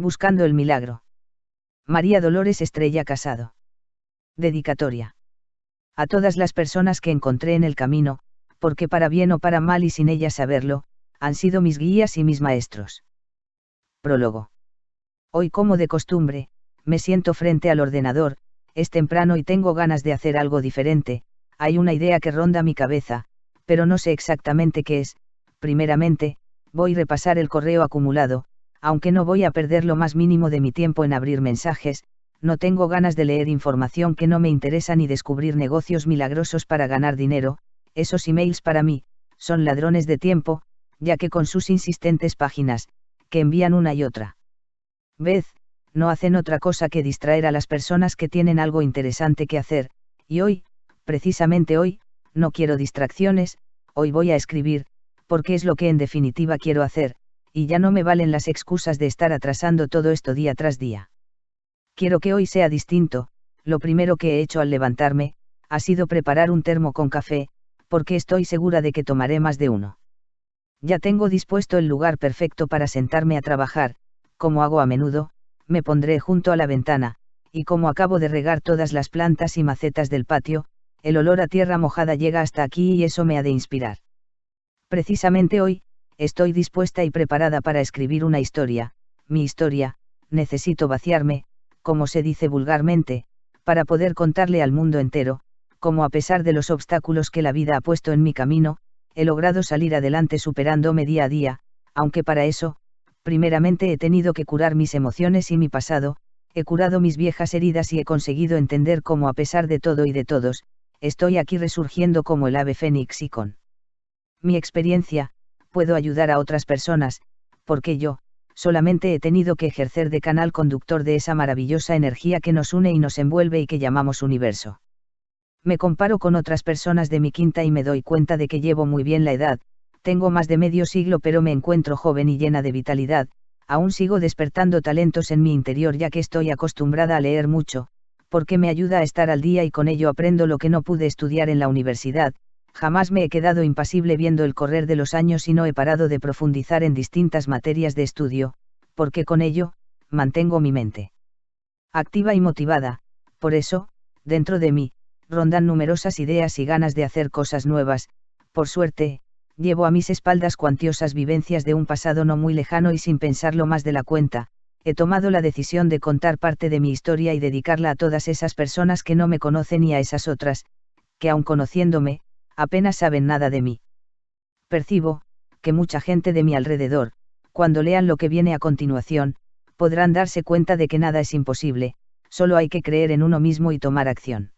Buscando el milagro. María Dolores Estrella Casado. Dedicatoria. A todas las personas que encontré en el camino, porque para bien o para mal y sin ellas saberlo, han sido mis guías y mis maestros. Prólogo. Hoy, como de costumbre, me siento frente al ordenador, es temprano y tengo ganas de hacer algo diferente, hay una idea que ronda mi cabeza, pero no sé exactamente qué es. Primeramente, voy a repasar el correo acumulado, aunque no voy a perder lo más mínimo de mi tiempo en abrir mensajes, no tengo ganas de leer información que no me interesa ni descubrir negocios milagrosos para ganar dinero, esos emails para mí, son ladrones de tiempo, ya que con sus insistentes páginas, que envían una y otra vez, no hacen otra cosa que distraer a las personas que tienen algo interesante que hacer, y hoy, precisamente hoy, no quiero distracciones, hoy voy a escribir, porque es lo que en definitiva quiero hacer, y ya no me valen las excusas de estar atrasando todo esto día tras día. Quiero que hoy sea distinto, lo primero que he hecho al levantarme, ha sido preparar un termo con café, porque estoy segura de que tomaré más de uno. Ya tengo dispuesto el lugar perfecto para sentarme a trabajar, como hago a menudo, me pondré junto a la ventana, y como acabo de regar todas las plantas y macetas del patio, el olor a tierra mojada llega hasta aquí y eso me ha de inspirar. Precisamente hoy, estoy dispuesta y preparada para escribir una historia, mi historia, necesito vaciarme, como se dice vulgarmente, para poder contarle al mundo entero, cómo a pesar de los obstáculos que la vida ha puesto en mi camino, he logrado salir adelante superándome día a día, aunque para eso, primeramente he tenido que curar mis emociones y mi pasado, he curado mis viejas heridas y he conseguido entender cómo a pesar de todo y de todos, estoy aquí resurgiendo como el ave fénix y con mi experiencia, puedo ayudar a otras personas, porque yo, solamente he tenido que ejercer de canal conductor de esa maravillosa energía que nos une y nos envuelve y que llamamos universo. Me comparo con otras personas de mi quinta y me doy cuenta de que llevo muy bien la edad, tengo más de medio siglo pero me encuentro joven y llena de vitalidad, aún sigo despertando talentos en mi interior ya que estoy acostumbrada a leer mucho, porque me ayuda a estar al día y con ello aprendo lo que no pude estudiar en la universidad, jamás me he quedado impasible viendo el correr de los años y no he parado de profundizar en distintas materias de estudio, porque con ello, mantengo mi mente activa y motivada, por eso, dentro de mí, rondan numerosas ideas y ganas de hacer cosas nuevas, por suerte, llevo a mis espaldas cuantiosas vivencias de un pasado no muy lejano y sin pensarlo más de la cuenta, he tomado la decisión de contar parte de mi historia y dedicarla a todas esas personas que no me conocen y a esas otras, que aun conociéndome, apenas saben nada de mí. Percibo, que mucha gente de mi alrededor, cuando lean lo que viene a continuación, podrán darse cuenta de que nada es imposible, solo hay que creer en uno mismo y tomar acción.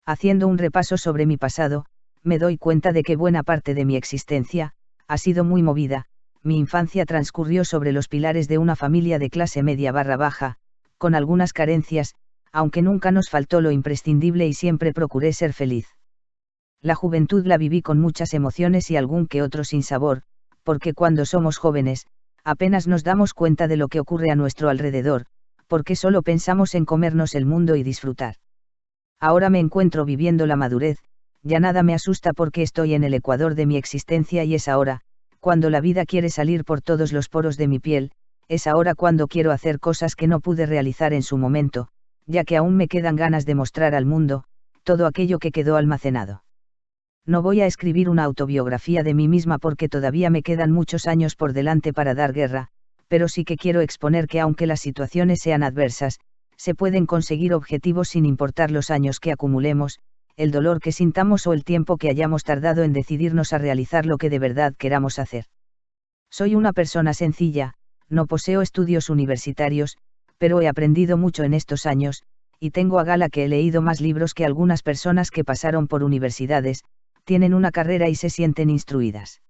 Haciendo un repaso sobre mi pasado, me doy cuenta de que buena parte de mi existencia, ha sido muy movida, mi infancia transcurrió sobre los pilares de una familia de clase media barra baja, con algunas carencias, aunque nunca nos faltó lo imprescindible y siempre procuré ser feliz. La juventud la viví con muchas emociones y algún que otro sinsabor, porque cuando somos jóvenes, apenas nos damos cuenta de lo que ocurre a nuestro alrededor, porque solo pensamos en comernos el mundo y disfrutar. Ahora me encuentro viviendo la madurez, ya nada me asusta porque estoy en el ecuador de mi existencia y es ahora, cuando la vida quiere salir por todos los poros de mi piel, es ahora cuando quiero hacer cosas que no pude realizar en su momento, ya que aún me quedan ganas de mostrar al mundo, todo aquello que quedó almacenado. No voy a escribir una autobiografía de mí misma porque todavía me quedan muchos años por delante para dar guerra, pero sí que quiero exponer que aunque las situaciones sean adversas, se pueden conseguir objetivos sin importar los años que acumulemos, el dolor que sintamos o el tiempo que hayamos tardado en decidirnos a realizar lo que de verdad queramos hacer. Soy una persona sencilla, no poseo estudios universitarios, pero he aprendido mucho en estos años, y tengo a gala que he leído más libros que algunas personas que pasaron por universidades, tienen una carrera y se sienten instruidas.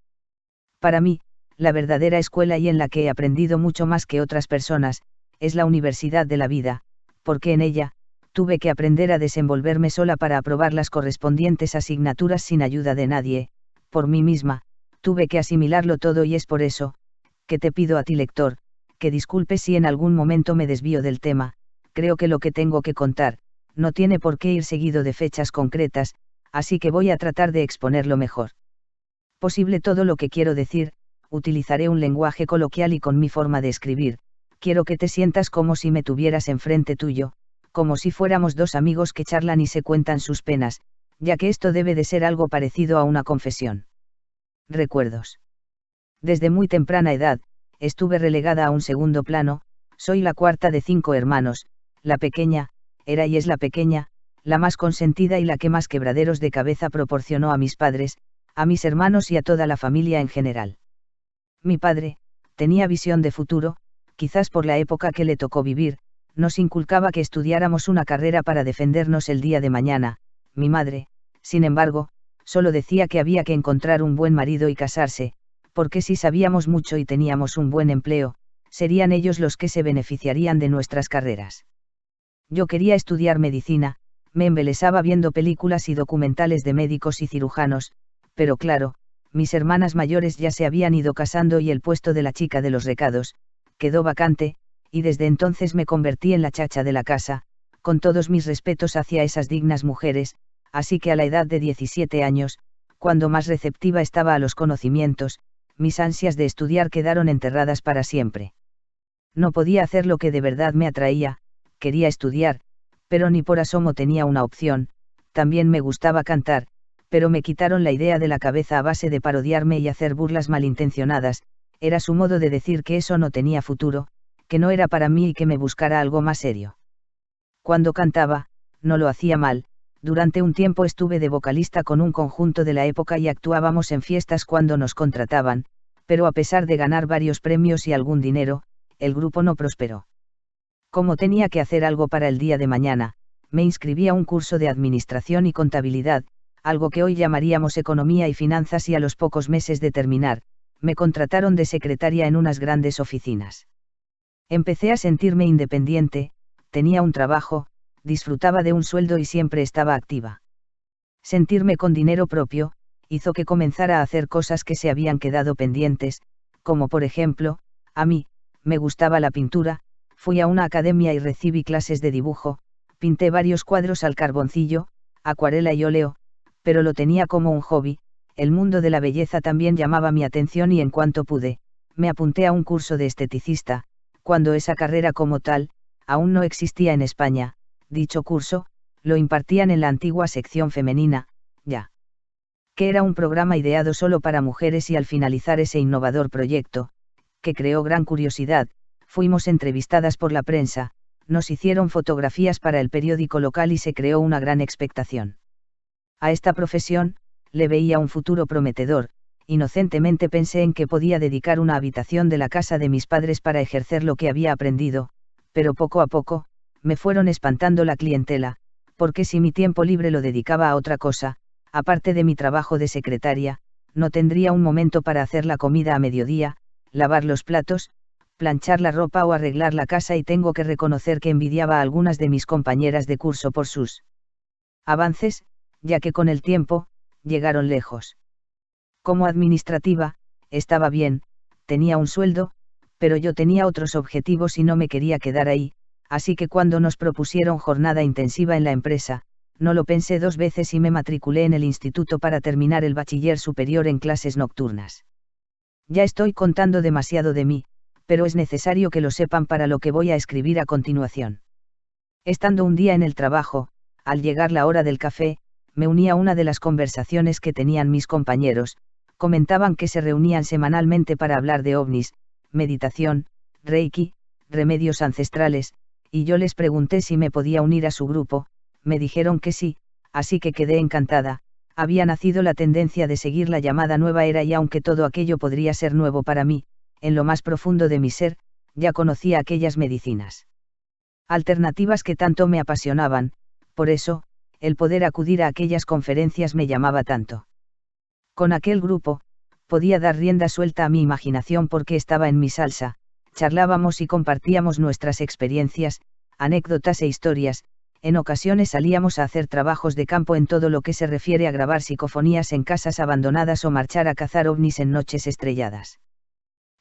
Para mí, la verdadera escuela y en la que he aprendido mucho más que otras personas, es la universidad de la vida, porque en ella, tuve que aprender a desenvolverme sola para aprobar las correspondientes asignaturas sin ayuda de nadie, por mí misma, tuve que asimilarlo todo y es por eso, que te pido a ti lector, que disculpes si en algún momento me desvío del tema, creo que lo que tengo que contar, no tiene por qué ir seguido de fechas concretas, así que voy a tratar de exponerlo mejor posible todo lo que quiero decir, utilizaré un lenguaje coloquial y con mi forma de escribir, quiero que te sientas como si me tuvieras enfrente tuyo, como si fuéramos dos amigos que charlan y se cuentan sus penas, ya que esto debe de ser algo parecido a una confesión. Recuerdos. Desde muy temprana edad, estuve relegada a un segundo plano, soy la cuarta de 5 hermanos, la pequeña, era y es la pequeña, la más consentida y la que más quebraderos de cabeza proporcionó a mis padres, a mis hermanos y a toda la familia en general. Mi padre, tenía visión de futuro, quizás por la época que le tocó vivir, nos inculcaba que estudiáramos una carrera para defendernos el día de mañana. Mi madre, sin embargo, solo decía que había que encontrar un buen marido y casarse, porque si sabíamos mucho y teníamos un buen empleo, serían ellos los que se beneficiarían de nuestras carreras. Yo quería estudiar medicina, me embelesaba viendo películas y documentales de médicos y cirujanos, pero claro, mis hermanas mayores ya se habían ido casando y el puesto de la chica de los recados quedó vacante, y desde entonces me convertí en la chacha de la casa, con todos mis respetos hacia esas dignas mujeres, así que a la edad de 17 años, cuando más receptiva estaba a los conocimientos, mis ansias de estudiar quedaron enterradas para siempre. No podía hacer lo que de verdad me atraía, quería estudiar, pero ni por asomo tenía una opción. También me gustaba cantar, pero me quitaron la idea de la cabeza a base de parodiarme y hacer burlas malintencionadas, era su modo de decir que eso no tenía futuro, que no era para mí y que me buscara algo más serio. Cuando cantaba, no lo hacía mal, durante un tiempo estuve de vocalista con un conjunto de la época y actuábamos en fiestas cuando nos contrataban, pero a pesar de ganar varios premios y algún dinero, el grupo no prosperó. Como tenía que hacer algo para el día de mañana, me inscribí a un curso de administración y contabilidad, algo que hoy llamaríamos economía y finanzas, y a los pocos meses de terminar, me contrataron de secretaria en unas grandes oficinas. Empecé a sentirme independiente, tenía un trabajo, disfrutaba de un sueldo y siempre estaba activa. Sentirme con dinero propio, hizo que comenzara a hacer cosas que se habían quedado pendientes, como por ejemplo, a mí, me gustaba la pintura, fui a una academia y recibí clases de dibujo, pinté varios cuadros al carboncillo, acuarela y óleo, pero lo tenía como un hobby. El mundo de la belleza también llamaba mi atención y en cuanto pude, me apunté a un curso de esteticista, cuando esa carrera como tal, aún no existía en España. Dicho curso, lo impartían en la antigua sección femenina, ya que era un programa ideado solo para mujeres, y al finalizar ese innovador proyecto, que creó gran curiosidad, fuimos entrevistadas por la prensa, nos hicieron fotografías para el periódico local y se creó una gran expectación. A esta profesión, le veía un futuro prometedor, inocentemente pensé en que podía dedicar una habitación de la casa de mis padres para ejercer lo que había aprendido, pero poco a poco, me fueron espantando la clientela, porque si mi tiempo libre lo dedicaba a otra cosa, aparte de mi trabajo de secretaria, no tendría un momento para hacer la comida a mediodía, lavar los platos, planchar la ropa o arreglar la casa, y tengo que reconocer que envidiaba a algunas de mis compañeras de curso por sus avances, ya que con el tiempo, llegaron lejos. Como administrativa, estaba bien, tenía un sueldo, pero yo tenía otros objetivos y no me quería quedar ahí, así que cuando nos propusieron jornada intensiva en la empresa, no lo pensé dos veces y me matriculé en el instituto para terminar el bachiller superior en clases nocturnas. Ya estoy contando demasiado de mí, pero es necesario que lo sepan para lo que voy a escribir a continuación. Estando un día en el trabajo, al llegar la hora del café, me uní a una de las conversaciones que tenían mis compañeros. Comentaban que se reunían semanalmente para hablar de ovnis, meditación, reiki, remedios ancestrales, y yo les pregunté si me podía unir a su grupo. Me dijeron que sí, así que quedé encantada. Había nacido la tendencia de seguir la llamada nueva era, y aunque todo aquello podría ser nuevo para mí, en lo más profundo de mi ser, ya conocía aquellas medicinas alternativas que tanto me apasionaban. Por eso, el poder acudir a aquellas conferencias me llamaba tanto. Con aquel grupo, podía dar rienda suelta a mi imaginación porque estaba en mi salsa, charlábamos y compartíamos nuestras experiencias, anécdotas e historias. En ocasiones salíamos a hacer trabajos de campo en todo lo que se refiere a grabar psicofonías en casas abandonadas o marchar a cazar ovnis en noches estrelladas.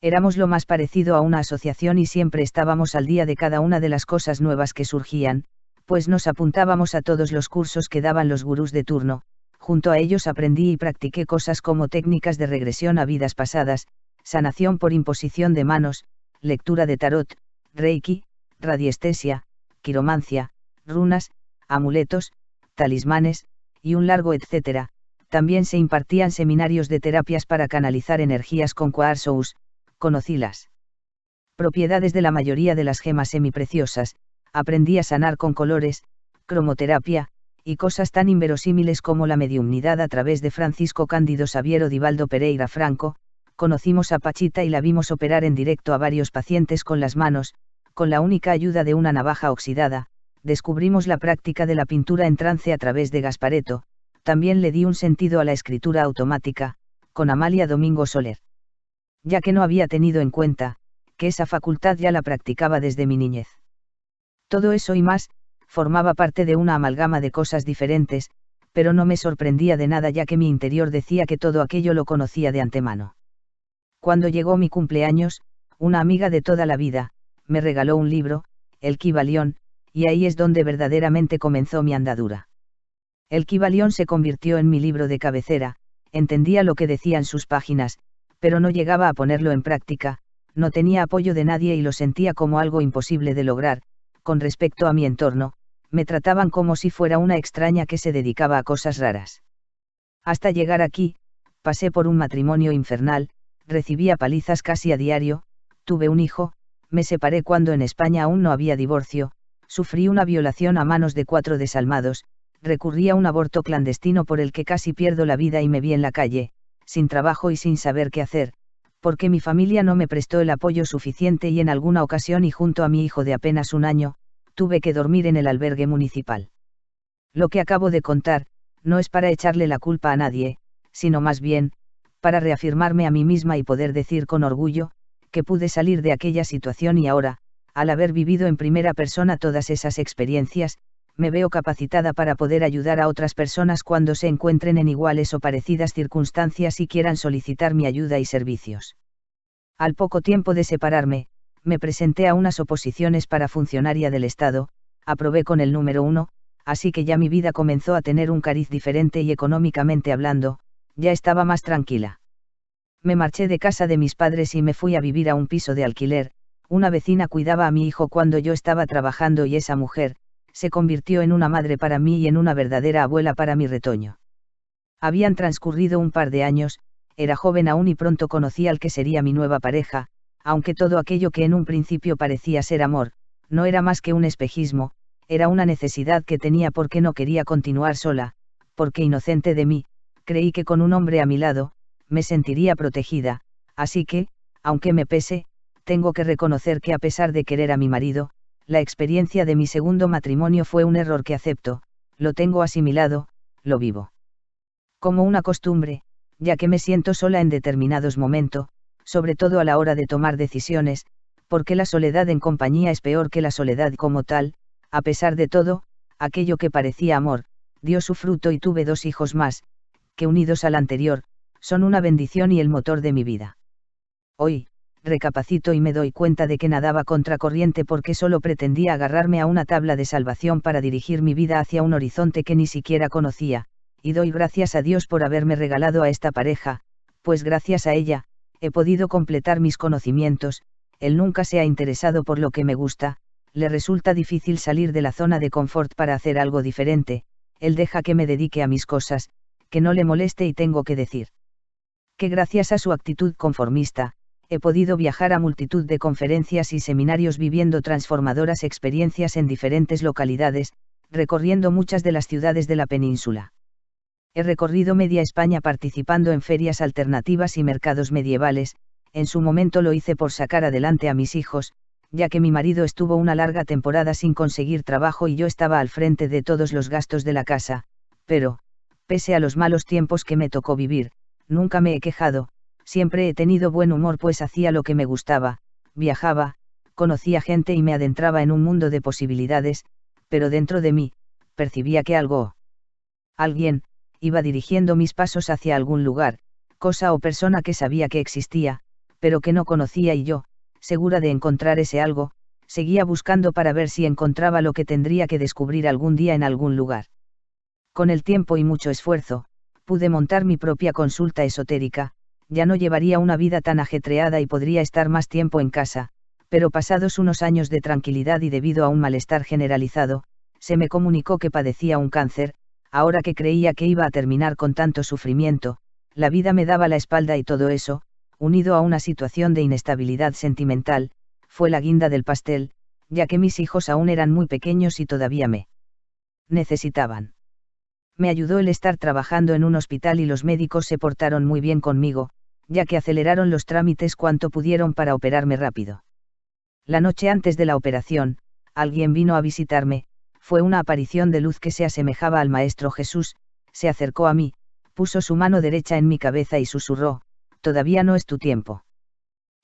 Éramos lo más parecido a una asociación y siempre estábamos al día de cada una de las cosas nuevas que surgían, pues nos apuntábamos a todos los cursos que daban los gurús de turno. Junto a ellos aprendí y practiqué cosas como técnicas de regresión a vidas pasadas, sanación por imposición de manos, lectura de tarot, reiki, radiestesia, quiromancia, runas, amuletos, talismanes, y un largo etcétera. También se impartían seminarios de terapias para canalizar energías con quartzus. Conocí las propiedades de la mayoría de las gemas semipreciosas, aprendí a sanar con colores, cromoterapia, y cosas tan inverosímiles como la mediumnidad a través de Francisco Cándido Xavier o Divaldo Pereira Franco. Conocimos a Pachita y la vimos operar en directo a varios pacientes con las manos, con la única ayuda de una navaja oxidada. Descubrimos la práctica de la pintura en trance a través de Gasparetto. También le di un sentido a la escritura automática, con Amalia Domingo Soler. Ya que no había tenido en cuenta, que esa facultad ya la practicaba desde mi niñez. Todo eso y más, formaba parte de una amalgama de cosas diferentes, pero no me sorprendía de nada ya que mi interior decía que todo aquello lo conocía de antemano. Cuando llegó mi cumpleaños, una amiga de toda la vida, me regaló un libro, El Kybalión, y ahí es donde verdaderamente comenzó mi andadura. El Kybalión se convirtió en mi libro de cabecera, entendía lo que decían sus páginas, pero no llegaba a ponerlo en práctica, no tenía apoyo de nadie y lo sentía como algo imposible de lograr. Con respecto a mi entorno, me trataban como si fuera una extraña que se dedicaba a cosas raras. Hasta llegar aquí, pasé por un matrimonio infernal, recibía palizas casi a diario, tuve un hijo, me separé cuando en España aún no había divorcio, sufrí una violación a manos de 4 desalmados, recurrí a un aborto clandestino por el que casi pierdo la vida y me vi en la calle, sin trabajo y sin saber qué hacer, porque mi familia no me prestó el apoyo suficiente y en alguna ocasión y junto a mi hijo de apenas 1 año, tuve que dormir en el albergue municipal. Lo que acabo de contar, no es para echarle la culpa a nadie, sino más bien, para reafirmarme a mí misma y poder decir con orgullo, que pude salir de aquella situación y ahora, al haber vivido en primera persona todas esas experiencias, me veo capacitada para poder ayudar a otras personas cuando se encuentren en iguales o parecidas circunstancias y quieran solicitar mi ayuda y servicios. Al poco tiempo de separarme, me presenté a unas oposiciones para funcionaria del Estado, aprobé con el número 1, así que ya mi vida comenzó a tener un cariz diferente y económicamente hablando, ya estaba más tranquila. Me marché de casa de mis padres y me fui a vivir a un piso de alquiler. Una vecina cuidaba a mi hijo cuando yo estaba trabajando y esa mujer se convirtió en una madre para mí y en una verdadera abuela para mi retoño. Habían transcurrido un par de años, era joven aún y pronto conocí al que sería mi nueva pareja, aunque todo aquello que en un principio parecía ser amor, no era más que un espejismo, era una necesidad que tenía porque no quería continuar sola, porque inocente de mí, creí que con un hombre a mi lado, me sentiría protegida, así que, aunque me pese, tengo que reconocer que a pesar de querer a mi marido, la experiencia de mi segundo matrimonio fue un error que acepto, lo tengo asimilado, lo vivo como una costumbre, ya que me siento sola en determinados momentos, sobre todo a la hora de tomar decisiones, porque la soledad en compañía es peor que la soledad como tal. A pesar de todo, aquello que parecía amor, dio su fruto y tuve 2 hijos más, que unidos al anterior, son una bendición y el motor de mi vida. Hoy, recapacito y me doy cuenta de que nadaba contracorriente porque solo pretendía agarrarme a una tabla de salvación para dirigir mi vida hacia un horizonte que ni siquiera conocía, y doy gracias a Dios por haberme regalado a esta pareja, pues gracias a ella, he podido completar mis conocimientos. Él nunca se ha interesado por lo que me gusta, le resulta difícil salir de la zona de confort para hacer algo diferente, él deja que me dedique a mis cosas, que no le moleste y tengo que decir que gracias a su actitud conformista, he podido viajar a multitud de conferencias y seminarios viviendo transformadoras experiencias en diferentes localidades, recorriendo muchas de las ciudades de la península. He recorrido media España participando en ferias alternativas y mercados medievales. En su momento lo hice por sacar adelante a mis hijos, ya que mi marido estuvo una larga temporada sin conseguir trabajo y yo estaba al frente de todos los gastos de la casa, pero, pese a los malos tiempos que me tocó vivir, nunca me he quejado, siempre he tenido buen humor pues hacía lo que me gustaba, viajaba, conocía gente y me adentraba en un mundo de posibilidades, pero dentro de mí, percibía que alguien, iba dirigiendo mis pasos hacia algún lugar, cosa o persona que sabía que existía, pero que no conocía y yo, segura de encontrar ese algo, seguía buscando para ver si encontraba lo que tendría que descubrir algún día en algún lugar. Con el tiempo y mucho esfuerzo, pude montar mi propia consulta esotérica, ya no llevaría una vida tan ajetreada y podría estar más tiempo en casa, Pero pasados unos años de tranquilidad y debido a un malestar generalizado, se me comunicó que padecía un cáncer. Ahora que creía que iba a terminar con tanto sufrimiento, la vida me daba la espalda y todo eso, unido a una situación de inestabilidad sentimental, fue la guinda del pastel, ya que mis hijos aún eran muy pequeños y todavía me necesitaban. Me ayudó el estar trabajando en un hospital y los médicos se portaron muy bien conmigo, ya que aceleraron los trámites cuanto pudieron para operarme rápido. La noche antes de la operación, alguien vino a visitarme. Fue una aparición de luz que se asemejaba al Maestro Jesús. Se acercó a mí, puso su mano derecha en mi cabeza y susurró: «Todavía no es tu tiempo».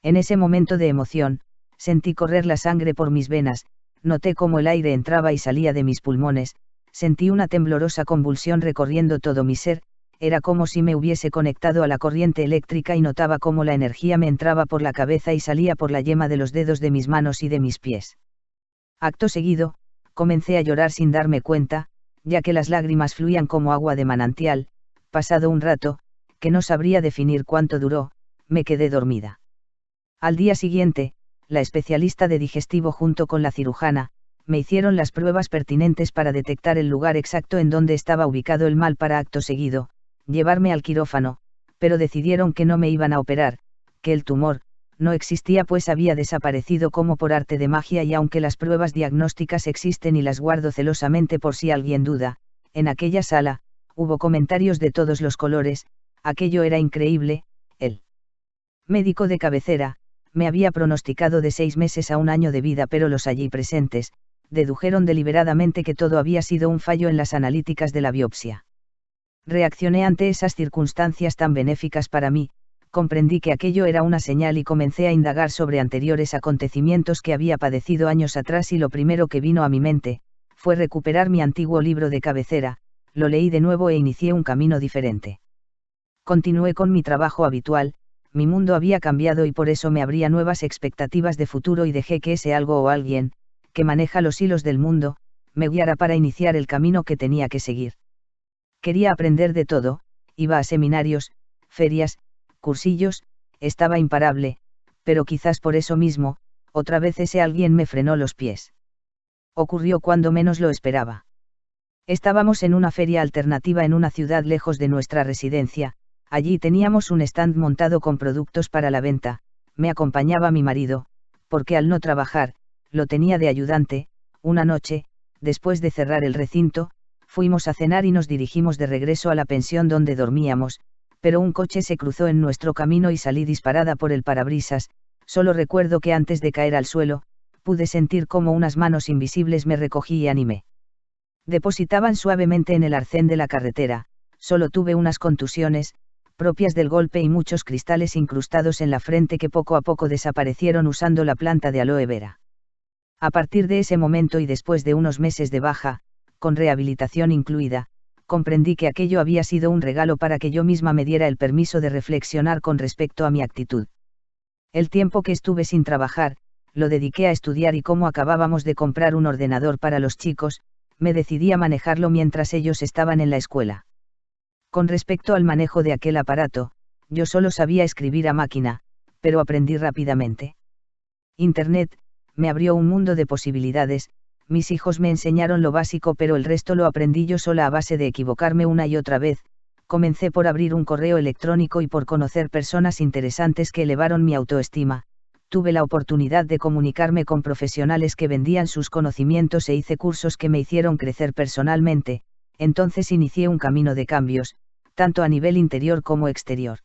En ese momento de emoción, sentí correr la sangre por mis venas, noté cómo el aire entraba y salía de mis pulmones, sentí una temblorosa convulsión recorriendo todo mi ser. Era como si me hubiese conectado a la corriente eléctrica y notaba cómo la energía me entraba por la cabeza y salía por la yema de los dedos de mis manos y de mis pies. Acto seguido, comencé a llorar sin darme cuenta, ya que las lágrimas fluían como agua de manantial. Pasado un rato, que no sabría definir cuánto duró, me quedé dormida. Al día siguiente, la especialista de digestivo junto con la cirujana, me hicieron las pruebas pertinentes para detectar el lugar exacto en donde estaba ubicado el mal para acto seguido, llevarme al quirófano, pero decidieron que no me iban a operar, que el tumor no existía pues había desaparecido como por arte de magia y aunque las pruebas diagnósticas existen y las guardo celosamente por si alguien duda, en aquella sala, hubo comentarios de todos los colores. Aquello era increíble. El médico de cabecera, me había pronosticado de 6 meses a 1 año de vida pero los allí presentes, dedujeron deliberadamente que todo había sido un fallo en las analíticas de la biopsia. Reaccioné ante esas circunstancias tan benéficas para mí, comprendí que aquello era una señal y comencé a indagar sobre anteriores acontecimientos que había padecido años atrás y lo primero que vino a mi mente, fue recuperar mi antiguo libro de cabecera, lo leí de nuevo e inicié un camino diferente. Continué con mi trabajo habitual, mi mundo había cambiado y por eso me abría nuevas expectativas de futuro y dejé que ese algo o alguien, que maneja los hilos del mundo, me guiara para iniciar el camino que tenía que seguir. Quería aprender de todo, iba a seminarios, ferias, cursillos, estaba imparable, pero quizás por eso mismo, otra vez ese alguien me frenó los pies. Ocurrió cuando menos lo esperaba. Estábamos en una feria alternativa en una ciudad lejos de nuestra residencia, allí teníamos un stand montado con productos para la venta, me acompañaba mi marido, porque al no trabajar, lo tenía de ayudante. Una noche, después de cerrar el recinto, fuimos a cenar y nos dirigimos de regreso a la pensión donde dormíamos, pero un coche se cruzó en nuestro camino y salí disparada por el parabrisas. Solo recuerdo que antes de caer al suelo, pude sentir cómo unas manos invisibles me recogí y animé. Depositaban suavemente en el arcén de la carretera. Solo tuve unas contusiones, propias del golpe y muchos cristales incrustados en la frente que poco a poco desaparecieron usando la planta de aloe vera. A partir de ese momento y después de unos meses de baja, con rehabilitación incluida, comprendí que aquello había sido un regalo para que yo misma me diera el permiso de reflexionar con respecto a mi actitud. El tiempo que estuve sin trabajar, lo dediqué a estudiar y como acabábamos de comprar un ordenador para los chicos, me decidí a manejarlo mientras ellos estaban en la escuela. Con respecto al manejo de aquel aparato, yo solo sabía escribir a máquina, pero aprendí rápidamente. Internet me abrió un mundo de posibilidades. Mis hijos me enseñaron lo básico pero el resto lo aprendí yo sola a base de equivocarme una y otra vez. Comencé por abrir un correo electrónico y por conocer personas interesantes que elevaron mi autoestima. Tuve la oportunidad de comunicarme con profesionales que vendían sus conocimientos e hice cursos que me hicieron crecer personalmente. Entonces inicié un camino de cambios, tanto a nivel interior como exterior.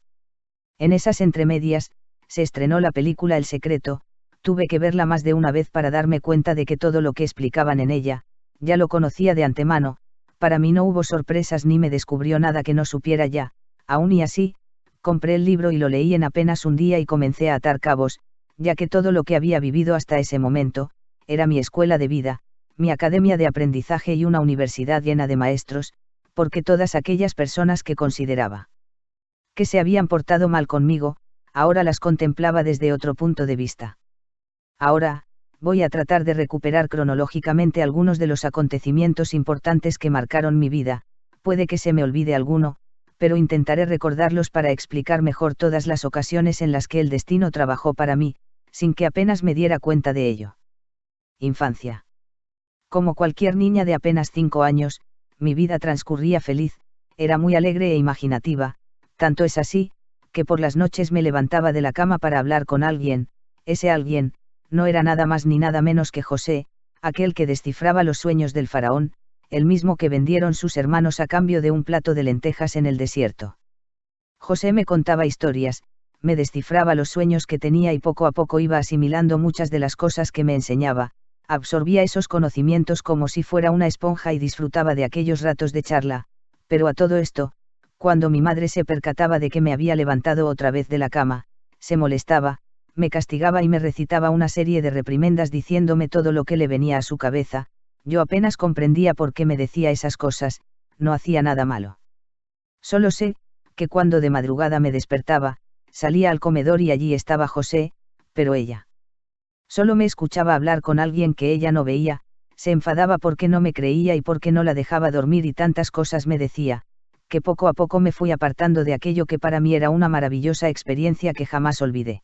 En esas entremedias, se estrenó la película El Secreto. Tuve que verla más de una vez para darme cuenta de que todo lo que explicaban en ella, ya lo conocía de antemano. Para mí no hubo sorpresas ni me descubrió nada que no supiera ya. Aún y así, compré el libro y lo leí en apenas un día y comencé a atar cabos, ya que todo lo que había vivido hasta ese momento, era mi escuela de vida, mi academia de aprendizaje y una universidad llena de maestros, porque todas aquellas personas que consideraba que se habían portado mal conmigo, ahora las contemplaba desde otro punto de vista. Ahora, voy a tratar de recuperar cronológicamente algunos de los acontecimientos importantes que marcaron mi vida. Puede que se me olvide alguno, pero intentaré recordarlos para explicar mejor todas las ocasiones en las que el destino trabajó para mí. sin que apenas me diera cuenta de ello. Infancia. Como cualquier niña de apenas 5 años, mi vida transcurría feliz, era muy alegre e imaginativa, tanto es así, que por las noches me levantaba de la cama para hablar con alguien. Ese alguien, no era nada más ni nada menos que José, aquel que descifraba los sueños del faraón, el mismo que vendieron sus hermanos a cambio de un plato de lentejas en el desierto. José me contaba historias, me descifraba los sueños que tenía y poco a poco iba asimilando muchas de las cosas que me enseñaba, absorbía esos conocimientos como si fuera una esponja y disfrutaba de aquellos ratos de charla, pero a todo esto, cuando mi madre se percataba de que me había levantado otra vez de la cama, se molestaba, me castigaba y me recitaba una serie de reprimendas diciéndome todo lo que le venía a su cabeza. Yo apenas comprendía por qué me decía esas cosas, no hacía nada malo. Solo sé, que cuando de madrugada me despertaba, salía al comedor y allí estaba José, pero ella. Solo me escuchaba hablar con alguien que ella no veía, se enfadaba porque no me creía y porque no la dejaba dormir y tantas cosas me decía, que poco a poco me fui apartando de aquello que para mí era una maravillosa experiencia que jamás olvidé.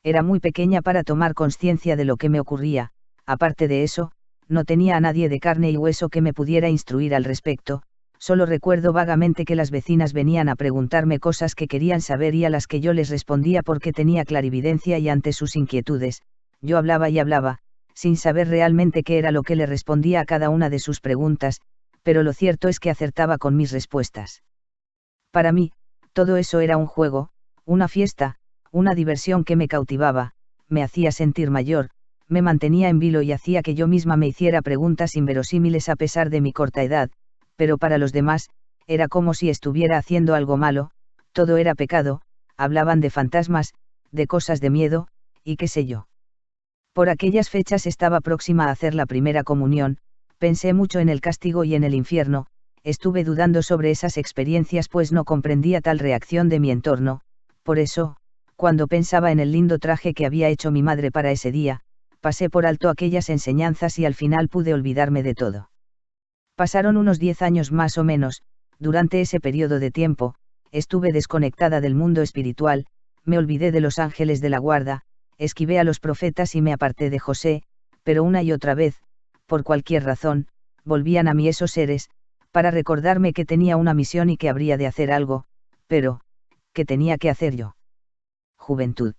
Era muy pequeña para tomar conciencia de lo que me ocurría, aparte de eso, no tenía a nadie de carne y hueso que me pudiera instruir al respecto, solo recuerdo vagamente que las vecinas venían a preguntarme cosas que querían saber y a las que yo les respondía porque tenía clarividencia y ante sus inquietudes, yo hablaba y hablaba, sin saber realmente qué era lo que le respondía a cada una de sus preguntas, pero lo cierto es que acertaba con mis respuestas. Para mí, todo eso era un juego, una fiesta, una diversión que me cautivaba, me hacía sentir mayor, me mantenía en vilo y hacía que yo misma me hiciera preguntas inverosímiles a pesar de mi corta edad, pero para los demás, era como si estuviera haciendo algo malo, todo era pecado, hablaban de fantasmas, de cosas de miedo, y qué sé yo. Por aquellas fechas estaba próxima a hacer la primera comunión, pensé mucho en el castigo y en el infierno, estuve dudando sobre esas experiencias pues no comprendía tal reacción de mi entorno, por eso, cuando pensaba en el lindo traje que había hecho mi madre para ese día, pasé por alto aquellas enseñanzas y al final pude olvidarme de todo. Pasaron unos 10 años más o menos, durante ese periodo de tiempo, estuve desconectada del mundo espiritual, me olvidé de los ángeles de la guarda, esquivé a los profetas y me aparté de José, pero una y otra vez, por cualquier razón, volvían a mí esos seres, para recordarme que tenía una misión y que habría de hacer algo, pero, ¿qué tenía que hacer yo? Juventud.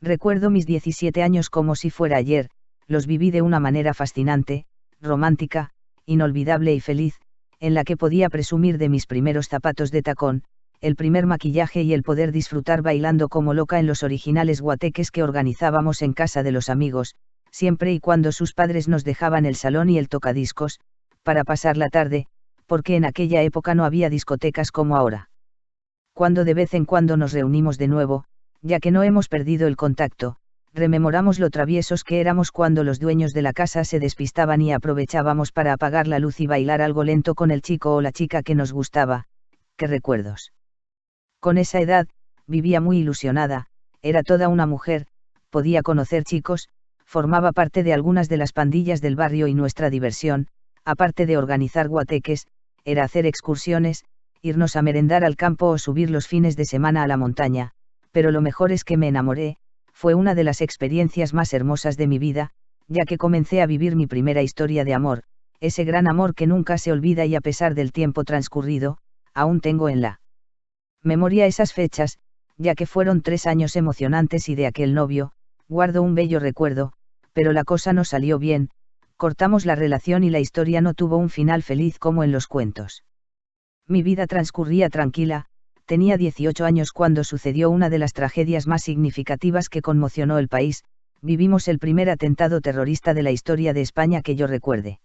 Recuerdo mis 17 años como si fuera ayer, los viví de una manera fascinante, romántica, inolvidable y feliz, en la que podía presumir de mis primeros zapatos de tacón, el primer maquillaje y el poder disfrutar bailando como loca en los originales guateques que organizábamos en casa de los amigos, siempre y cuando sus padres nos dejaban el salón y el tocadiscos, para pasar la tarde, porque en aquella época no había discotecas como ahora. Cuando de vez en cuando nos reunimos de nuevo, ya que no hemos perdido el contacto, rememoramos lo traviesos que éramos cuando los dueños de la casa se despistaban y aprovechábamos para apagar la luz y bailar algo lento con el chico o la chica que nos gustaba. ¡Qué recuerdos! Con esa edad, vivía muy ilusionada, era toda una mujer, podía conocer chicos, formaba parte de algunas de las pandillas del barrio y nuestra diversión, aparte de organizar guateques, era hacer excursiones, irnos a merendar al campo o subir los fines de semana a la montaña, pero lo mejor es que me enamoré, fue una de las experiencias más hermosas de mi vida, ya que comencé a vivir mi primera historia de amor, ese gran amor que nunca se olvida y a pesar del tiempo transcurrido, aún tengo en la memoria esas fechas, ya que fueron 3 años emocionantes y de aquel novio, guardo un bello recuerdo, pero la cosa no salió bien, cortamos la relación y la historia no tuvo un final feliz como en los cuentos. Mi vida transcurría tranquila, tenía 18 años cuando sucedió una de las tragedias más significativas que conmocionó el país, vivimos el primer atentado terrorista de la historia de España que yo recuerde.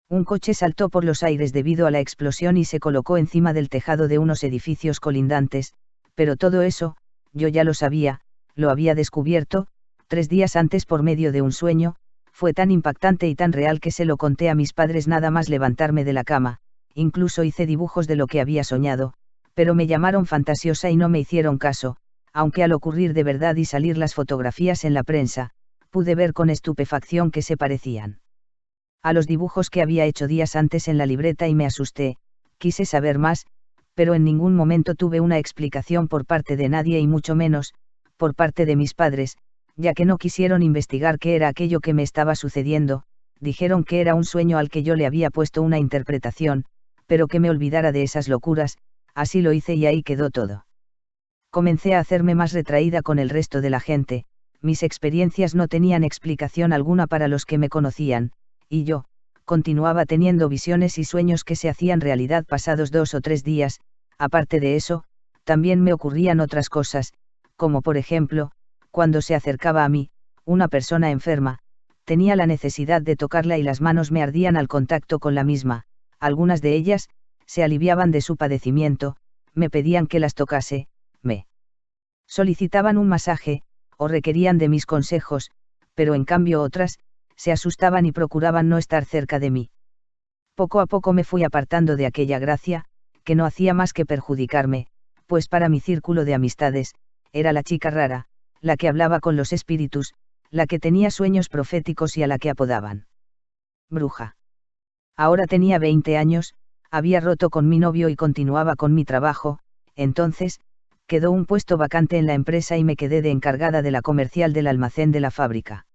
Un coche saltó por los aires debido a la explosión y se colocó encima del tejado de unos edificios colindantes, pero todo eso, yo ya lo sabía, lo había descubierto, 3 días antes por medio de un sueño, fue tan impactante y tan real que se lo conté a mis padres nada más levantarme de la cama, incluso hice dibujos de lo que había soñado, pero me llamaron fantasiosa y no me hicieron caso, aunque al ocurrir de verdad y salir las fotografías en la prensa, pude ver con estupefacción que se parecían a los dibujos que había hecho días antes en la libreta y me asusté, quise saber más, pero en ningún momento tuve una explicación por parte de nadie y mucho menos, por parte de mis padres, ya que no quisieron investigar qué era aquello que me estaba sucediendo, dijeron que era un sueño al que yo le había puesto una interpretación, pero que me olvidara de esas locuras, así lo hice y ahí quedó todo. Comencé a hacerme más retraída con el resto de la gente, mis experiencias no tenían explicación alguna para los que me conocían, y yo, continuaba teniendo visiones y sueños que se hacían realidad pasados 2 o 3 días, aparte de eso, también me ocurrían otras cosas, como por ejemplo, cuando se acercaba a mí, una persona enferma, tenía la necesidad de tocarla y las manos me ardían al contacto con la misma, algunas de ellas, se aliviaban de su padecimiento, me pedían que las tocase, me solicitaban un masaje, o requerían de mis consejos, pero en cambio otras, se asustaban y procuraban no estar cerca de mí. Poco a poco me fui apartando de aquella gracia, que no hacía más que perjudicarme, pues para mi círculo de amistades, era la chica rara, la que hablaba con los espíritus, la que tenía sueños proféticos y a la que apodaban bruja. Ahora tenía 20 años, había roto con mi novio y continuaba con mi trabajo, entonces, quedó un puesto vacante en la empresa y me quedé de encargada de la comercial del almacén de la fábrica.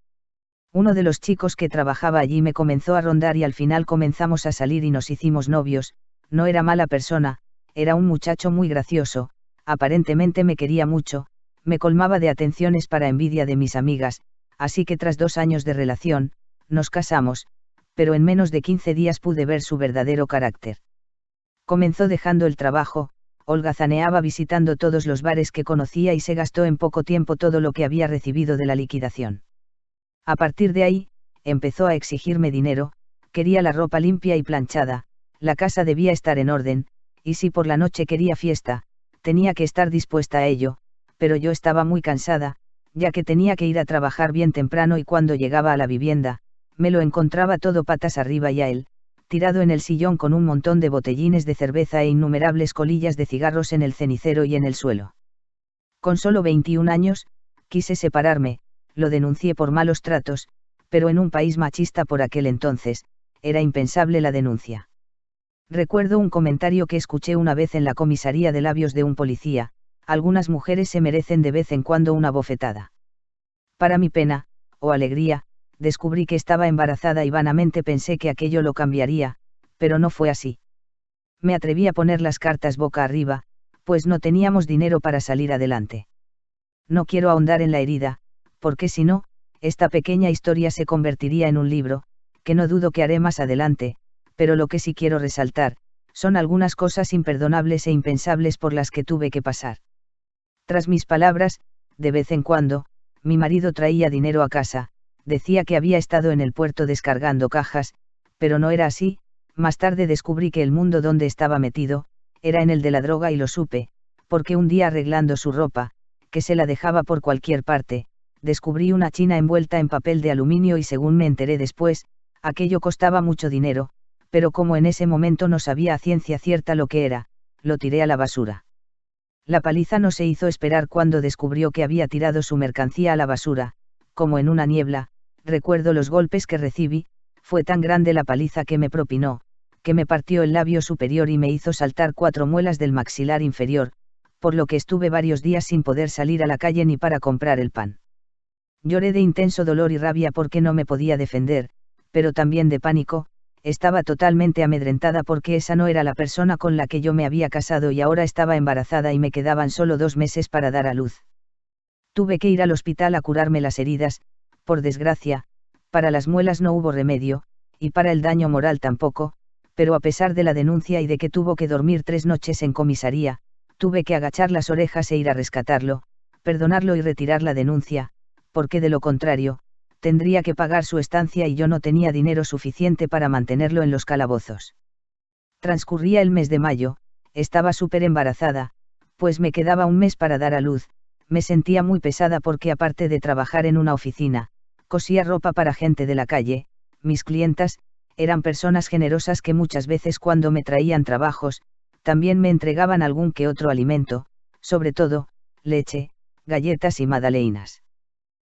Uno de los chicos que trabajaba allí me comenzó a rondar y al final comenzamos a salir y nos hicimos novios, no era mala persona, era un muchacho muy gracioso, aparentemente me quería mucho, me colmaba de atenciones para envidia de mis amigas, así que tras 2 años de relación, nos casamos, pero en menos de 15 días pude ver su verdadero carácter. Comenzó dejando el trabajo, holgazaneaba visitando todos los bares que conocía y se gastó en poco tiempo todo lo que había recibido de la liquidación. A partir de ahí, empezó a exigirme dinero, quería la ropa limpia y planchada, la casa debía estar en orden, y si por la noche quería fiesta, tenía que estar dispuesta a ello, pero yo estaba muy cansada, ya que tenía que ir a trabajar bien temprano y cuando llegaba a la vivienda, me lo encontraba todo patas arriba y a él, tirado en el sillón con un montón de botellines de cerveza e innumerables colillas de cigarros en el cenicero y en el suelo. Con solo 21 años, quise separarme, lo denuncié por malos tratos, pero en un país machista por aquel entonces, era impensable la denuncia. Recuerdo un comentario que escuché una vez en la comisaría de labios de un policía: algunas mujeres se merecen de vez en cuando una bofetada. Para mi pena, o alegría, descubrí que estaba embarazada y vanamente pensé que aquello lo cambiaría, pero no fue así. Me atreví a poner las cartas boca arriba, pues no teníamos dinero para salir adelante. No quiero ahondar en la herida, porque si no, esta pequeña historia se convertiría en un libro, que no dudo que haré más adelante, pero lo que sí quiero resaltar, son algunas cosas imperdonables e impensables por las que tuve que pasar. Tras mis palabras, de vez en cuando, mi marido traía dinero a casa, decía que había estado en el puerto descargando cajas, pero no era así. Más tarde descubrí que el mundo donde estaba metido, era en el de la droga y lo supe, porque un día arreglando su ropa, que se la dejaba por cualquier parte, descubrí una china envuelta en papel de aluminio y según me enteré después, aquello costaba mucho dinero, pero como en ese momento no sabía a ciencia cierta lo que era, lo tiré a la basura. La paliza no se hizo esperar cuando descubrió que había tirado su mercancía a la basura, como en una niebla. Recuerdo los golpes que recibí, fue tan grande la paliza que me propinó, que me partió el labio superior y me hizo saltar 4 muelas del maxilar inferior, por lo que estuve varios días sin poder salir a la calle ni para comprar el pan. Lloré de intenso dolor y rabia porque no me podía defender, pero también de pánico, estaba totalmente amedrentada porque esa no era la persona con la que yo me había casado y ahora estaba embarazada y me quedaban solo 2 meses para dar a luz. Tuve que ir al hospital a curarme las heridas. Por desgracia, para las muelas no hubo remedio, y para el daño moral tampoco, pero a pesar de la denuncia y de que tuvo que dormir 3 noches en comisaría, tuve que agachar las orejas e ir a rescatarlo, perdonarlo y retirar la denuncia, porque de lo contrario, tendría que pagar su estancia y yo no tenía dinero suficiente para mantenerlo en los calabozos. Transcurría el mes de mayo, estaba súper embarazada, pues me quedaba un mes para dar a luz, me sentía muy pesada porque aparte de trabajar en una oficina, cosía ropa para gente de la calle. Mis clientas, eran personas generosas que muchas veces cuando me traían trabajos, también me entregaban algún que otro alimento, sobre todo, leche, galletas y magdalenas.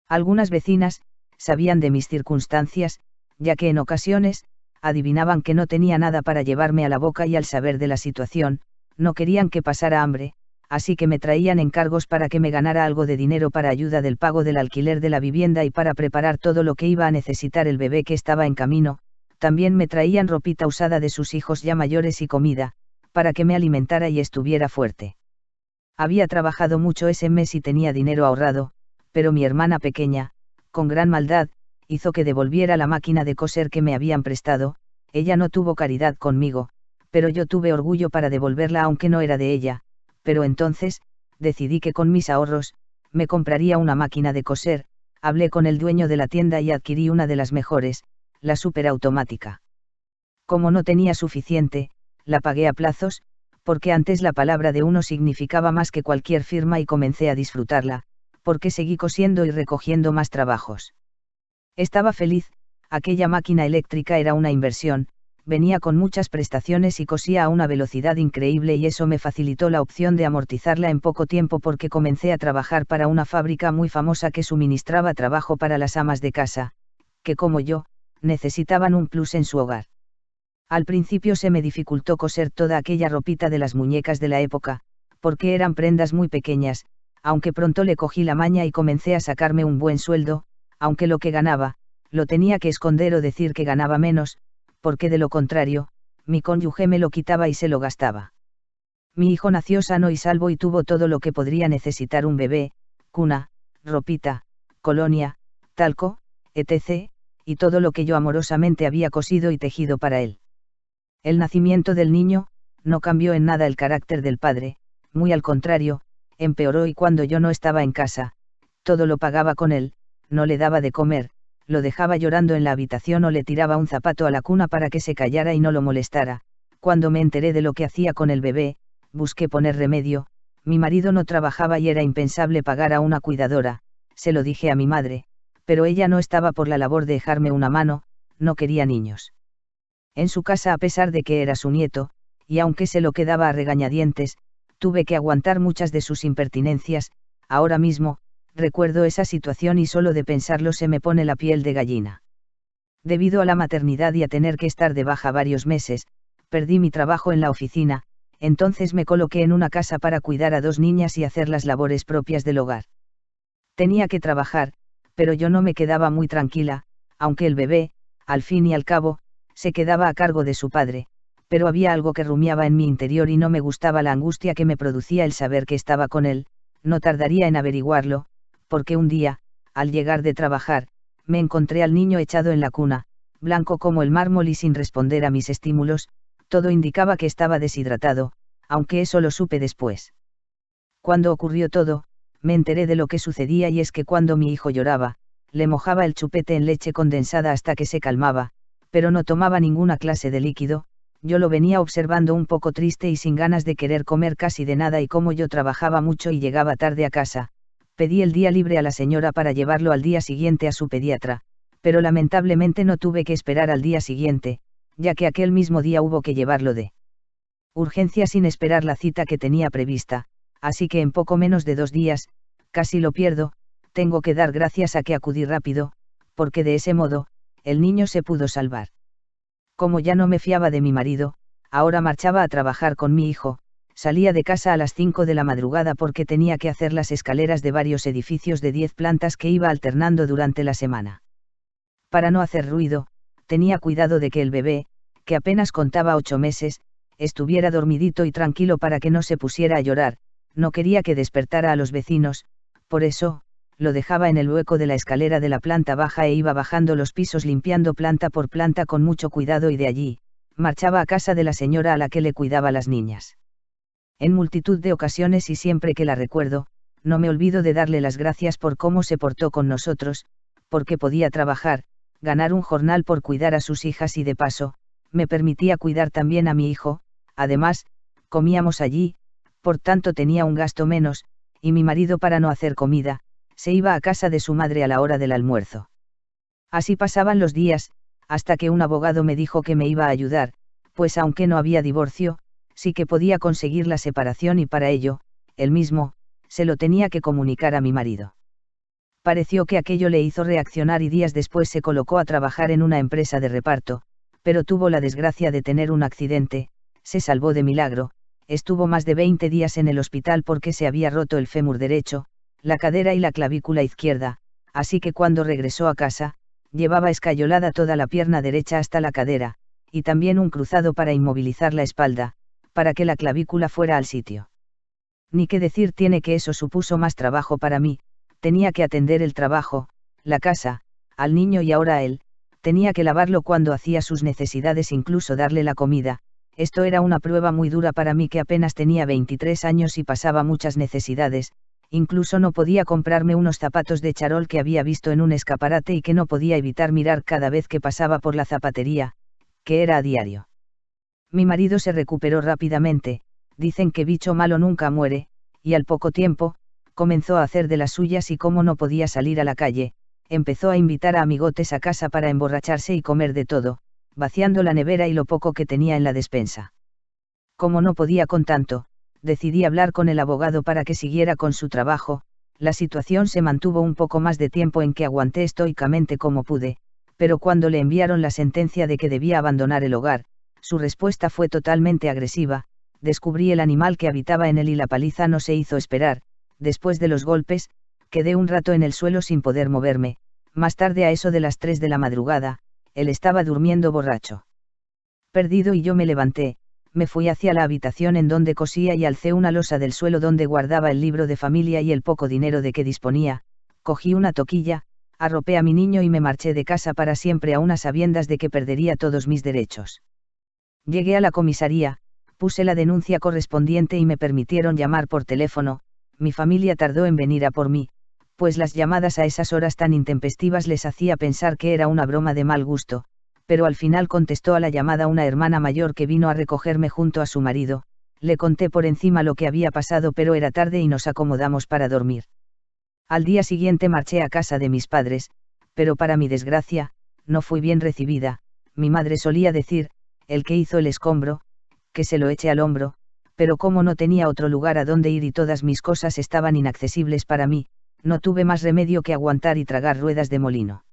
Algunas vecinas, sabían de mis circunstancias, ya que en ocasiones, adivinaban que no tenía nada para llevarme a la boca y al saber de la situación, no querían que pasara hambre, así que me traían encargos para que me ganara algo de dinero para ayuda del pago del alquiler de la vivienda y para preparar todo lo que iba a necesitar el bebé que estaba en camino. También me traían ropita usada de sus hijos ya mayores y comida, para que me alimentara y estuviera fuerte. Había trabajado mucho ese mes y tenía dinero ahorrado, pero mi hermana pequeña, con gran maldad, hizo que devolviera la máquina de coser que me habían prestado. Ella no tuvo caridad conmigo, pero yo tuve orgullo para devolverla aunque no era de ella, pero entonces, decidí que con mis ahorros, me compraría una máquina de coser. Hablé con el dueño de la tienda y adquirí una de las mejores, la superautomática. Como no tenía suficiente, la pagué a plazos, porque antes la palabra de uno significaba más que cualquier firma y comencé a disfrutarla, porque seguí cosiendo y recogiendo más trabajos. Estaba feliz, aquella máquina eléctrica era una inversión, venía con muchas prestaciones y cosía a una velocidad increíble y eso me facilitó la opción de amortizarla en poco tiempo porque comencé a trabajar para una fábrica muy famosa que suministraba trabajo para las amas de casa, que como yo, necesitaban un plus en su hogar. Al principio se me dificultó coser toda aquella ropita de las muñecas de la época, porque eran prendas muy pequeñas, aunque pronto le cogí la maña y comencé a sacarme un buen sueldo, aunque lo que ganaba, lo tenía que esconder o decir que ganaba menos, porque de lo contrario, mi cónyuge me lo quitaba y se lo gastaba. Mi hijo nació sano y salvo y tuvo todo lo que podría necesitar un bebé: cuna, ropita, colonia, talco, etc., y todo lo que yo amorosamente había cosido y tejido para él. El nacimiento del niño no cambió en nada el carácter del padre, muy al contrario, empeoró, y cuando yo no estaba en casa, todo lo pagaba con él, no le daba de comer, lo dejaba llorando en la habitación o le tiraba un zapato a la cuna para que se callara y no lo molestara. Cuando me enteré de lo que hacía con el bebé, busqué poner remedio. Mi marido no trabajaba y era impensable pagar a una cuidadora. Se lo dije a mi madre, pero ella no estaba por la labor de dejarme una mano, no quería niños en su casa a pesar de que era su nieto, y aunque se lo quedaba a regañadientes, tuve que aguantar muchas de sus impertinencias. Ahora mismo, recuerdo esa situación y solo de pensarlo se me pone la piel de gallina. Debido a la maternidad y a tener que estar de baja varios meses, perdí mi trabajo en la oficina, entonces me coloqué en una casa para cuidar a 2 niñas y hacer las labores propias del hogar. Tenía que trabajar, pero yo no me quedaba muy tranquila, aunque el bebé, al fin y al cabo, se quedaba a cargo de su padre, pero había algo que rumiaba en mi interior y no me gustaba la angustia que me producía el saber que estaba con él. No tardaría en averiguarlo, porque un día, al llegar de trabajar, me encontré al niño echado en la cuna, blanco como el mármol y sin responder a mis estímulos. Todo indicaba que estaba deshidratado, aunque eso lo supe después. Cuando ocurrió todo, me enteré de lo que sucedía, y es que cuando mi hijo lloraba, le mojaba el chupete en leche condensada hasta que se calmaba, pero no tomaba ninguna clase de líquido. Yo lo venía observando un poco triste y sin ganas de querer comer casi de nada, y como yo trabajaba mucho y llegaba tarde a casa, pedí el día libre a la señora para llevarlo al día siguiente a su pediatra, pero lamentablemente no tuve que esperar al día siguiente, ya que aquel mismo día hubo que llevarlo de urgencia sin esperar la cita que tenía prevista, así que en poco menos de 2 días, casi lo pierdo. Tengo que dar gracias a que acudí rápido, porque de ese modo, el niño se pudo salvar. Como ya no me fiaba de mi marido, ahora marchaba a trabajar con mi hijo. Salía de casa a las 5 de la madrugada porque tenía que hacer las escaleras de varios edificios de 10 plantas que iba alternando durante la semana. Para no hacer ruido, tenía cuidado de que el bebé, que apenas contaba 8 meses, estuviera dormidito y tranquilo para que no se pusiera a llorar. No quería que despertara a los vecinos, por eso, lo dejaba en el hueco de la escalera de la planta baja e iba bajando los pisos limpiando planta por planta con mucho cuidado, y de allí, marchaba a casa de la señora a la que le cuidaba las niñas. En multitud de ocasiones y siempre que la recuerdo, no me olvido de darle las gracias por cómo se portó con nosotros, porque podía trabajar, ganar un jornal por cuidar a sus hijas y de paso, me permitía cuidar también a mi hijo. Además, comíamos allí, por tanto tenía un gasto menos, y mi marido, para no hacer comida, se iba a casa de su madre a la hora del almuerzo. Así pasaban los días, hasta que un abogado me dijo que me iba a ayudar, pues aunque no había divorcio, sí que podía conseguir la separación, y para ello, él mismo, se lo tenía que comunicar a mi marido. Pareció que aquello le hizo reaccionar y días después se colocó a trabajar en una empresa de reparto, pero tuvo la desgracia de tener un accidente. Se salvó de milagro, estuvo más de 20 días en el hospital porque se había roto el fémur derecho, la cadera y la clavícula izquierda, así que cuando regresó a casa, llevaba escayolada toda la pierna derecha hasta la cadera, y también un cruzado para inmovilizar la espalda, para que la clavícula fuera al sitio. Ni qué decir tiene que eso supuso más trabajo para mí, tenía que atender el trabajo, la casa, al niño y ahora a él, tenía que lavarlo cuando hacía sus necesidades, incluso darle la comida. Esto era una prueba muy dura para mí que apenas tenía 23 años y pasaba muchas necesidades, incluso no podía comprarme unos zapatos de charol que había visto en un escaparate y que no podía evitar mirar cada vez que pasaba por la zapatería, que era a diario. Mi marido se recuperó rápidamente, dicen que bicho malo nunca muere, y al poco tiempo, comenzó a hacer de las suyas y como no podía salir a la calle, empezó a invitar a amigotes a casa para emborracharse y comer de todo, vaciando la nevera y lo poco que tenía en la despensa. Como no podía con tanto, decidí hablar con el abogado para que siguiera con su trabajo. La situación se mantuvo un poco más de tiempo en que aguanté estoicamente como pude, pero cuando le enviaron la sentencia de que debía abandonar el hogar, su respuesta fue totalmente agresiva. Descubrí el animal que habitaba en él y la paliza no se hizo esperar. Después de los golpes, quedé un rato en el suelo sin poder moverme. Más tarde, a eso de las 3 de la madrugada, él estaba durmiendo borracho. Perdido, y yo me levanté, me fui hacia la habitación en donde cosía y alcé una losa del suelo donde guardaba el libro de familia y el poco dinero de que disponía, cogí una toquilla, arropé a mi niño y me marché de casa para siempre, a unas sabiendas de que perdería todos mis derechos. Llegué a la comisaría, puse la denuncia correspondiente y me permitieron llamar por teléfono. Mi familia tardó en venir a por mí, pues las llamadas a esas horas tan intempestivas les hacía pensar que era una broma de mal gusto, pero al final contestó a la llamada una hermana mayor que vino a recogerme junto a su marido. Le conté por encima lo que había pasado, pero era tarde y nos acomodamos para dormir. Al día siguiente marché a casa de mis padres, pero para mi desgracia, no fui bien recibida. Mi madre solía decir, el que hizo el escombro, que se lo eche al hombro, pero como no tenía otro lugar a donde ir y todas mis cosas estaban inaccesibles para mí, no tuve más remedio que aguantar y tragar ruedas de molino.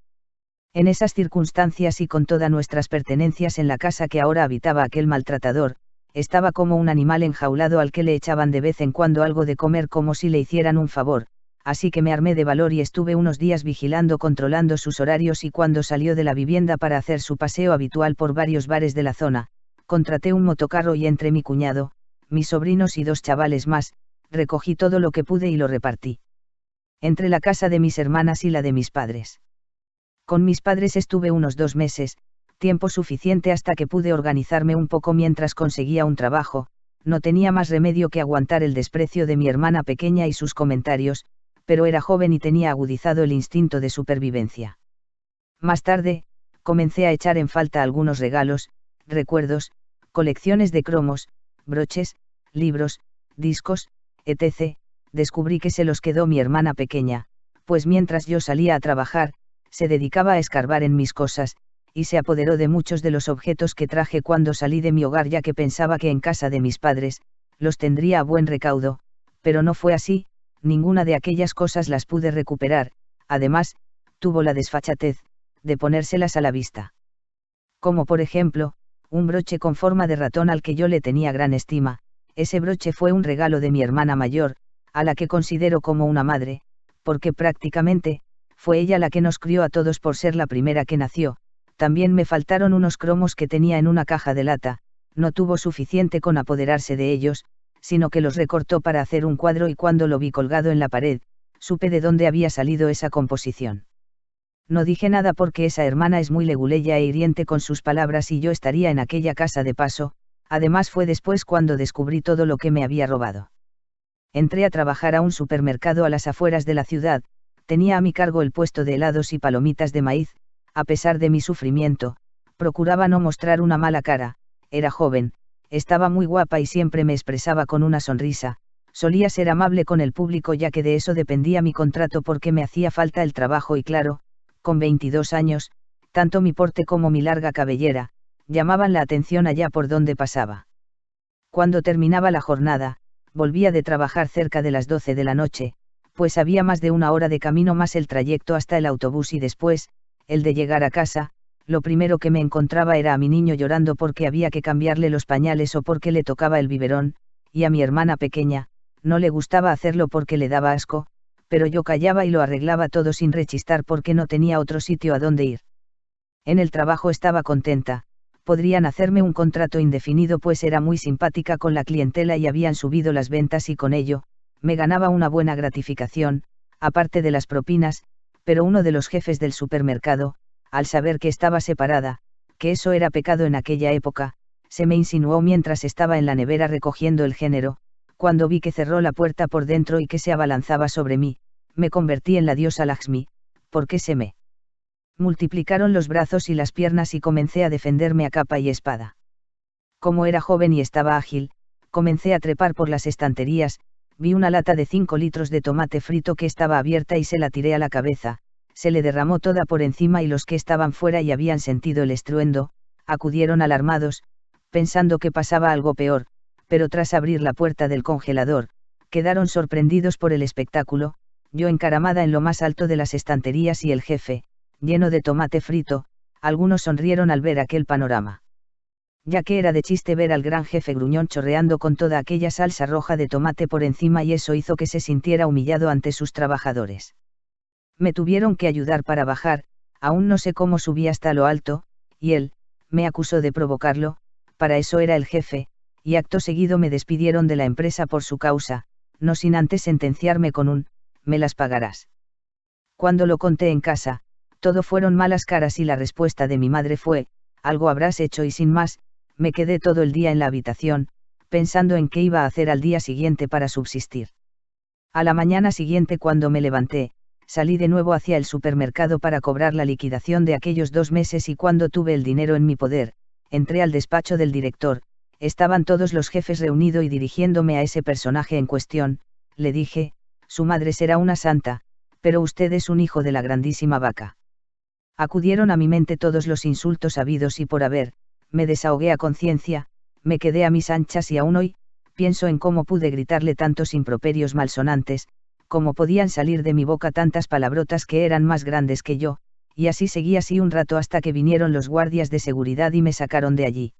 En esas circunstancias y con todas nuestras pertenencias en la casa que ahora habitaba aquel maltratador, estaba como un animal enjaulado al que le echaban de vez en cuando algo de comer como si le hicieran un favor, así que me armé de valor y estuve unos días vigilando, controlando sus horarios, y cuando salió de la vivienda para hacer su paseo habitual por varios bares de la zona, contraté un motocarro y entre mi cuñado, mis sobrinos y 2 chavales más, recogí todo lo que pude y lo repartí entre la casa de mis hermanas y la de mis padres. Con mis padres estuve unos 2 meses, tiempo suficiente hasta que pude organizarme un poco mientras conseguía un trabajo. No tenía más remedio que aguantar el desprecio de mi hermana pequeña y sus comentarios, pero era joven y tenía agudizado el instinto de supervivencia. Más tarde, comencé a echar en falta algunos regalos, recuerdos, colecciones de cromos, broches, libros, discos, etc. Descubrí que se los quedó mi hermana pequeña, pues mientras yo salía a trabajar, se dedicaba a escarbar en mis cosas, y se apoderó de muchos de los objetos que traje cuando salí de mi hogar, ya que pensaba que en casa de mis padres, los tendría a buen recaudo, pero no fue así. Ninguna de aquellas cosas las pude recuperar. Además, tuvo la desfachatez de ponérselas a la vista. Como por ejemplo, un broche con forma de ratón al que yo le tenía gran estima. Ese broche fue un regalo de mi hermana mayor, a la que considero como una madre, porque prácticamente, fue ella la que nos crió a todos por ser la primera que nació. También me faltaron unos cromos que tenía en una caja de lata. No tuvo suficiente con apoderarse de ellos, sino que los recortó para hacer un cuadro, y cuando lo vi colgado en la pared, supe de dónde había salido esa composición. No dije nada porque esa hermana es muy leguleya e hiriente con sus palabras y yo estaría en aquella casa de paso. Además fue después cuando descubrí todo lo que me había robado. Entré a trabajar a un supermercado a las afueras de la ciudad. Tenía a mi cargo el puesto de helados y palomitas de maíz. A pesar de mi sufrimiento, procuraba no mostrar una mala cara. Era joven, estaba muy guapa y siempre me expresaba con una sonrisa. Solía ser amable con el público, ya que de eso dependía mi contrato, porque me hacía falta el trabajo y claro, con 22 años, tanto mi porte como mi larga cabellera, llamaban la atención allá por donde pasaba. Cuando terminaba la jornada, volvía de trabajar cerca de las 12 de la noche, pues había más de 1 hora de camino más el trayecto hasta el autobús y después, el de llegar a casa. Lo primero que me encontraba era a mi niño llorando porque había que cambiarle los pañales o porque le tocaba el biberón, y a mi hermana pequeña, no le gustaba hacerlo porque le daba asco, pero yo callaba y lo arreglaba todo sin rechistar porque no tenía otro sitio a donde ir. En el trabajo estaba contenta, podrían hacerme un contrato indefinido pues era muy simpática con la clientela y habían subido las ventas y con ello, me ganaba una buena gratificación, aparte de las propinas, pero uno de los jefes del supermercado, al saber que estaba separada, que eso era pecado en aquella época, se me insinuó mientras estaba en la nevera recogiendo el género, cuando vi que cerró la puerta por dentro y que se abalanzaba sobre mí, me convertí en la diosa Lakshmi, porque se me multiplicaron los brazos y las piernas y comencé a defenderme a capa y espada. Como era joven y estaba ágil, comencé a trepar por las estanterías, vi una lata de 5 litros de tomate frito que estaba abierta y se la tiré a la cabeza, se le derramó toda por encima y los que estaban fuera y habían sentido el estruendo, acudieron alarmados, pensando que pasaba algo peor, pero tras abrir la puerta del congelador, quedaron sorprendidos por el espectáculo, yo encaramada en lo más alto de las estanterías y el jefe, lleno de tomate frito, algunos sonrieron al ver aquel panorama. Ya que era de chiste ver al gran jefe gruñón chorreando con toda aquella salsa roja de tomate por encima y eso hizo que se sintiera humillado ante sus trabajadores. Me tuvieron que ayudar para bajar, aún no sé cómo subí hasta lo alto, y él, me acusó de provocarlo, para eso era el jefe, y acto seguido me despidieron de la empresa por su causa, no sin antes sentenciarme con un, me las pagarás. Cuando lo conté en casa, todo fueron malas caras y la respuesta de mi madre fue, algo habrás hecho y sin más, me quedé todo el día en la habitación, pensando en qué iba a hacer al día siguiente para subsistir. A la mañana siguiente cuando me levanté, salí de nuevo hacia el supermercado para cobrar la liquidación de aquellos 2 meses y cuando tuve el dinero en mi poder, entré al despacho del director, estaban todos los jefes reunidos y dirigiéndome a ese personaje en cuestión, le dije, su madre será una santa, pero usted es un hijo de la grandísima vaca. Acudieron a mi mente todos los insultos habidos y por haber, me desahogué a conciencia, me quedé a mis anchas y aún hoy, pienso en cómo pude gritarle tantos improperios malsonantes, cómo podían salir de mi boca tantas palabrotas que eran más grandes que yo, y así seguí así un rato hasta que vinieron los guardias de seguridad y me sacaron de allí.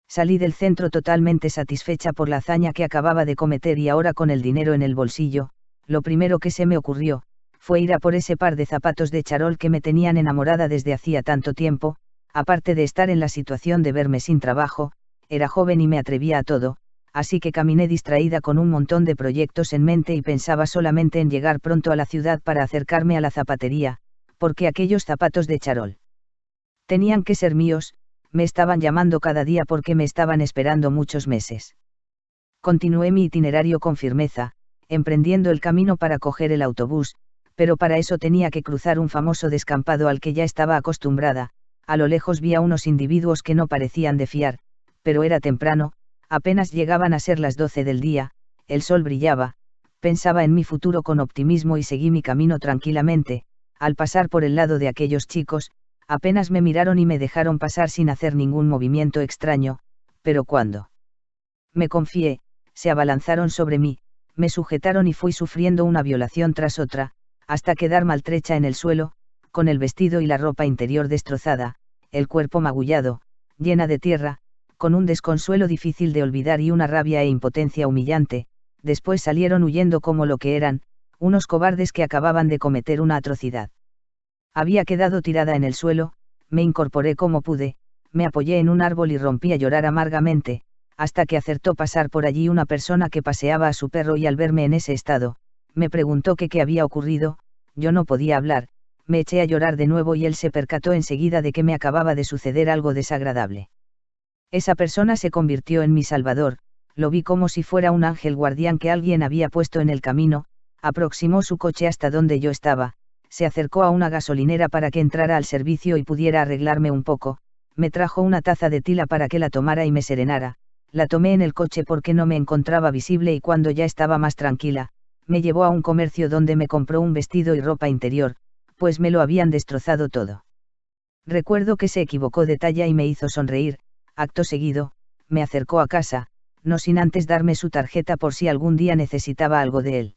Salí del centro totalmente satisfecha por la hazaña que acababa de cometer y ahora con el dinero en el bolsillo, lo primero que se me ocurrió, fue ir a por ese par de zapatos de charol que me tenían enamorada desde hacía tanto tiempo, aparte de estar en la situación de verme sin trabajo, era joven y me atrevía a todo, así que caminé distraída con un montón de proyectos en mente y pensaba solamente en llegar pronto a la ciudad para acercarme a la zapatería, porque aquellos zapatos de charol tenían que ser míos, me estaban llamando cada día porque me estaban esperando muchos meses. Continué mi itinerario con firmeza, emprendiendo el camino para coger el autobús, pero para eso tenía que cruzar un famoso descampado al que ya estaba acostumbrada, a lo lejos vi a unos individuos que no parecían de fiar, pero era temprano, apenas llegaban a ser las 12 del día, el sol brillaba, pensaba en mi futuro con optimismo y seguí mi camino tranquilamente, al pasar por el lado de aquellos chicos, apenas me miraron y me dejaron pasar sin hacer ningún movimiento extraño, pero cuando me confié, se abalanzaron sobre mí, me sujetaron y fui sufriendo una violación tras otra, hasta quedar maltrecha en el suelo, con el vestido y la ropa interior destrozada, el cuerpo magullado, llena de tierra, con un desconsuelo difícil de olvidar y una rabia e impotencia humillante, después salieron huyendo como lo que eran, unos cobardes que acababan de cometer una atrocidad. Había quedado tirada en el suelo, me incorporé como pude, me apoyé en un árbol y rompí a llorar amargamente, hasta que acertó pasar por allí una persona que paseaba a su perro y al verme en ese estado, me preguntó que qué había ocurrido, yo no podía hablar, me eché a llorar de nuevo y él se percató enseguida de que me acababa de suceder algo desagradable. Esa persona se convirtió en mi salvador, lo vi como si fuera un ángel guardián que alguien había puesto en el camino, aproximó su coche hasta donde yo estaba, se acercó a una gasolinera para que entrara al servicio y pudiera arreglarme un poco, me trajo una taza de tila para que la tomara y me serenara, la tomé en el coche porque no me encontraba visible y cuando ya estaba más tranquila, me llevó a un comercio donde me compró un vestido y ropa interior, pues me lo habían destrozado todo. Recuerdo que se equivocó de talla y me hizo sonreír, acto seguido, me acercó a casa, no sin antes darme su tarjeta por si algún día necesitaba algo de él.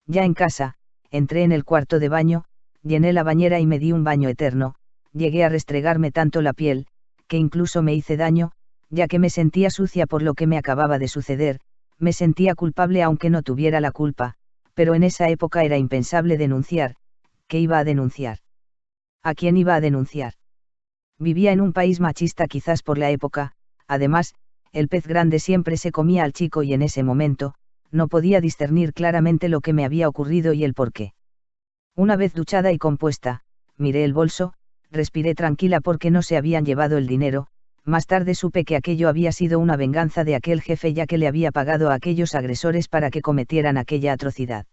Ya en casa, entré en el cuarto de baño, llené la bañera y me di un baño eterno, llegué a restregarme tanto la piel, que incluso me hice daño, ya que me sentía sucia por lo que me acababa de suceder, Me sentía culpable aunque no tuviera la culpa, pero en esa época era impensable denunciar. ¿Qué iba a denunciar? ¿A quién iba a denunciar? Vivía en un país machista quizás por la época, además, el pez grande siempre se comía al chico y en ese momento, no podía discernir claramente lo que me había ocurrido y el porqué. Una vez duchada y compuesta, miré el bolso, respiré tranquila porque no se habían llevado el dinero. Más tarde supe que aquello había sido una venganza de aquel jefe ya que le había pagado a aquellos agresores para que cometieran aquella atrocidad.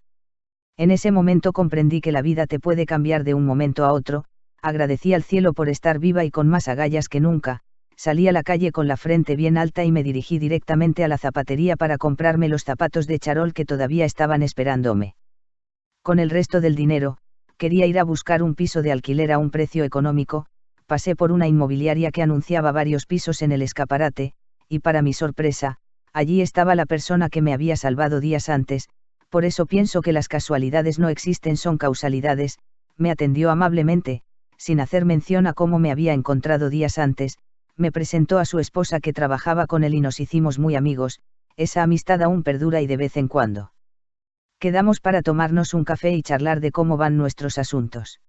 En ese momento comprendí que la vida te puede cambiar de un momento a otro, agradecí al cielo por estar viva y con más agallas que nunca, salí a la calle con la frente bien alta y me dirigí directamente a la zapatería para comprarme los zapatos de charol que todavía estaban esperándome. Con el resto del dinero, quería ir a buscar un piso de alquiler a un precio económico. Pasé por una inmobiliaria que anunciaba varios pisos en el escaparate, y para mi sorpresa, allí estaba la persona que me había salvado días antes. Por eso pienso que las casualidades no existen, son causalidades. Me atendió amablemente, sin hacer mención a cómo me había encontrado días antes, me presentó a su esposa que trabajaba con él y nos hicimos muy amigos. Esa amistad aún perdura y de vez en cuando quedamos para tomarnos un café y charlar de cómo van nuestros asuntos.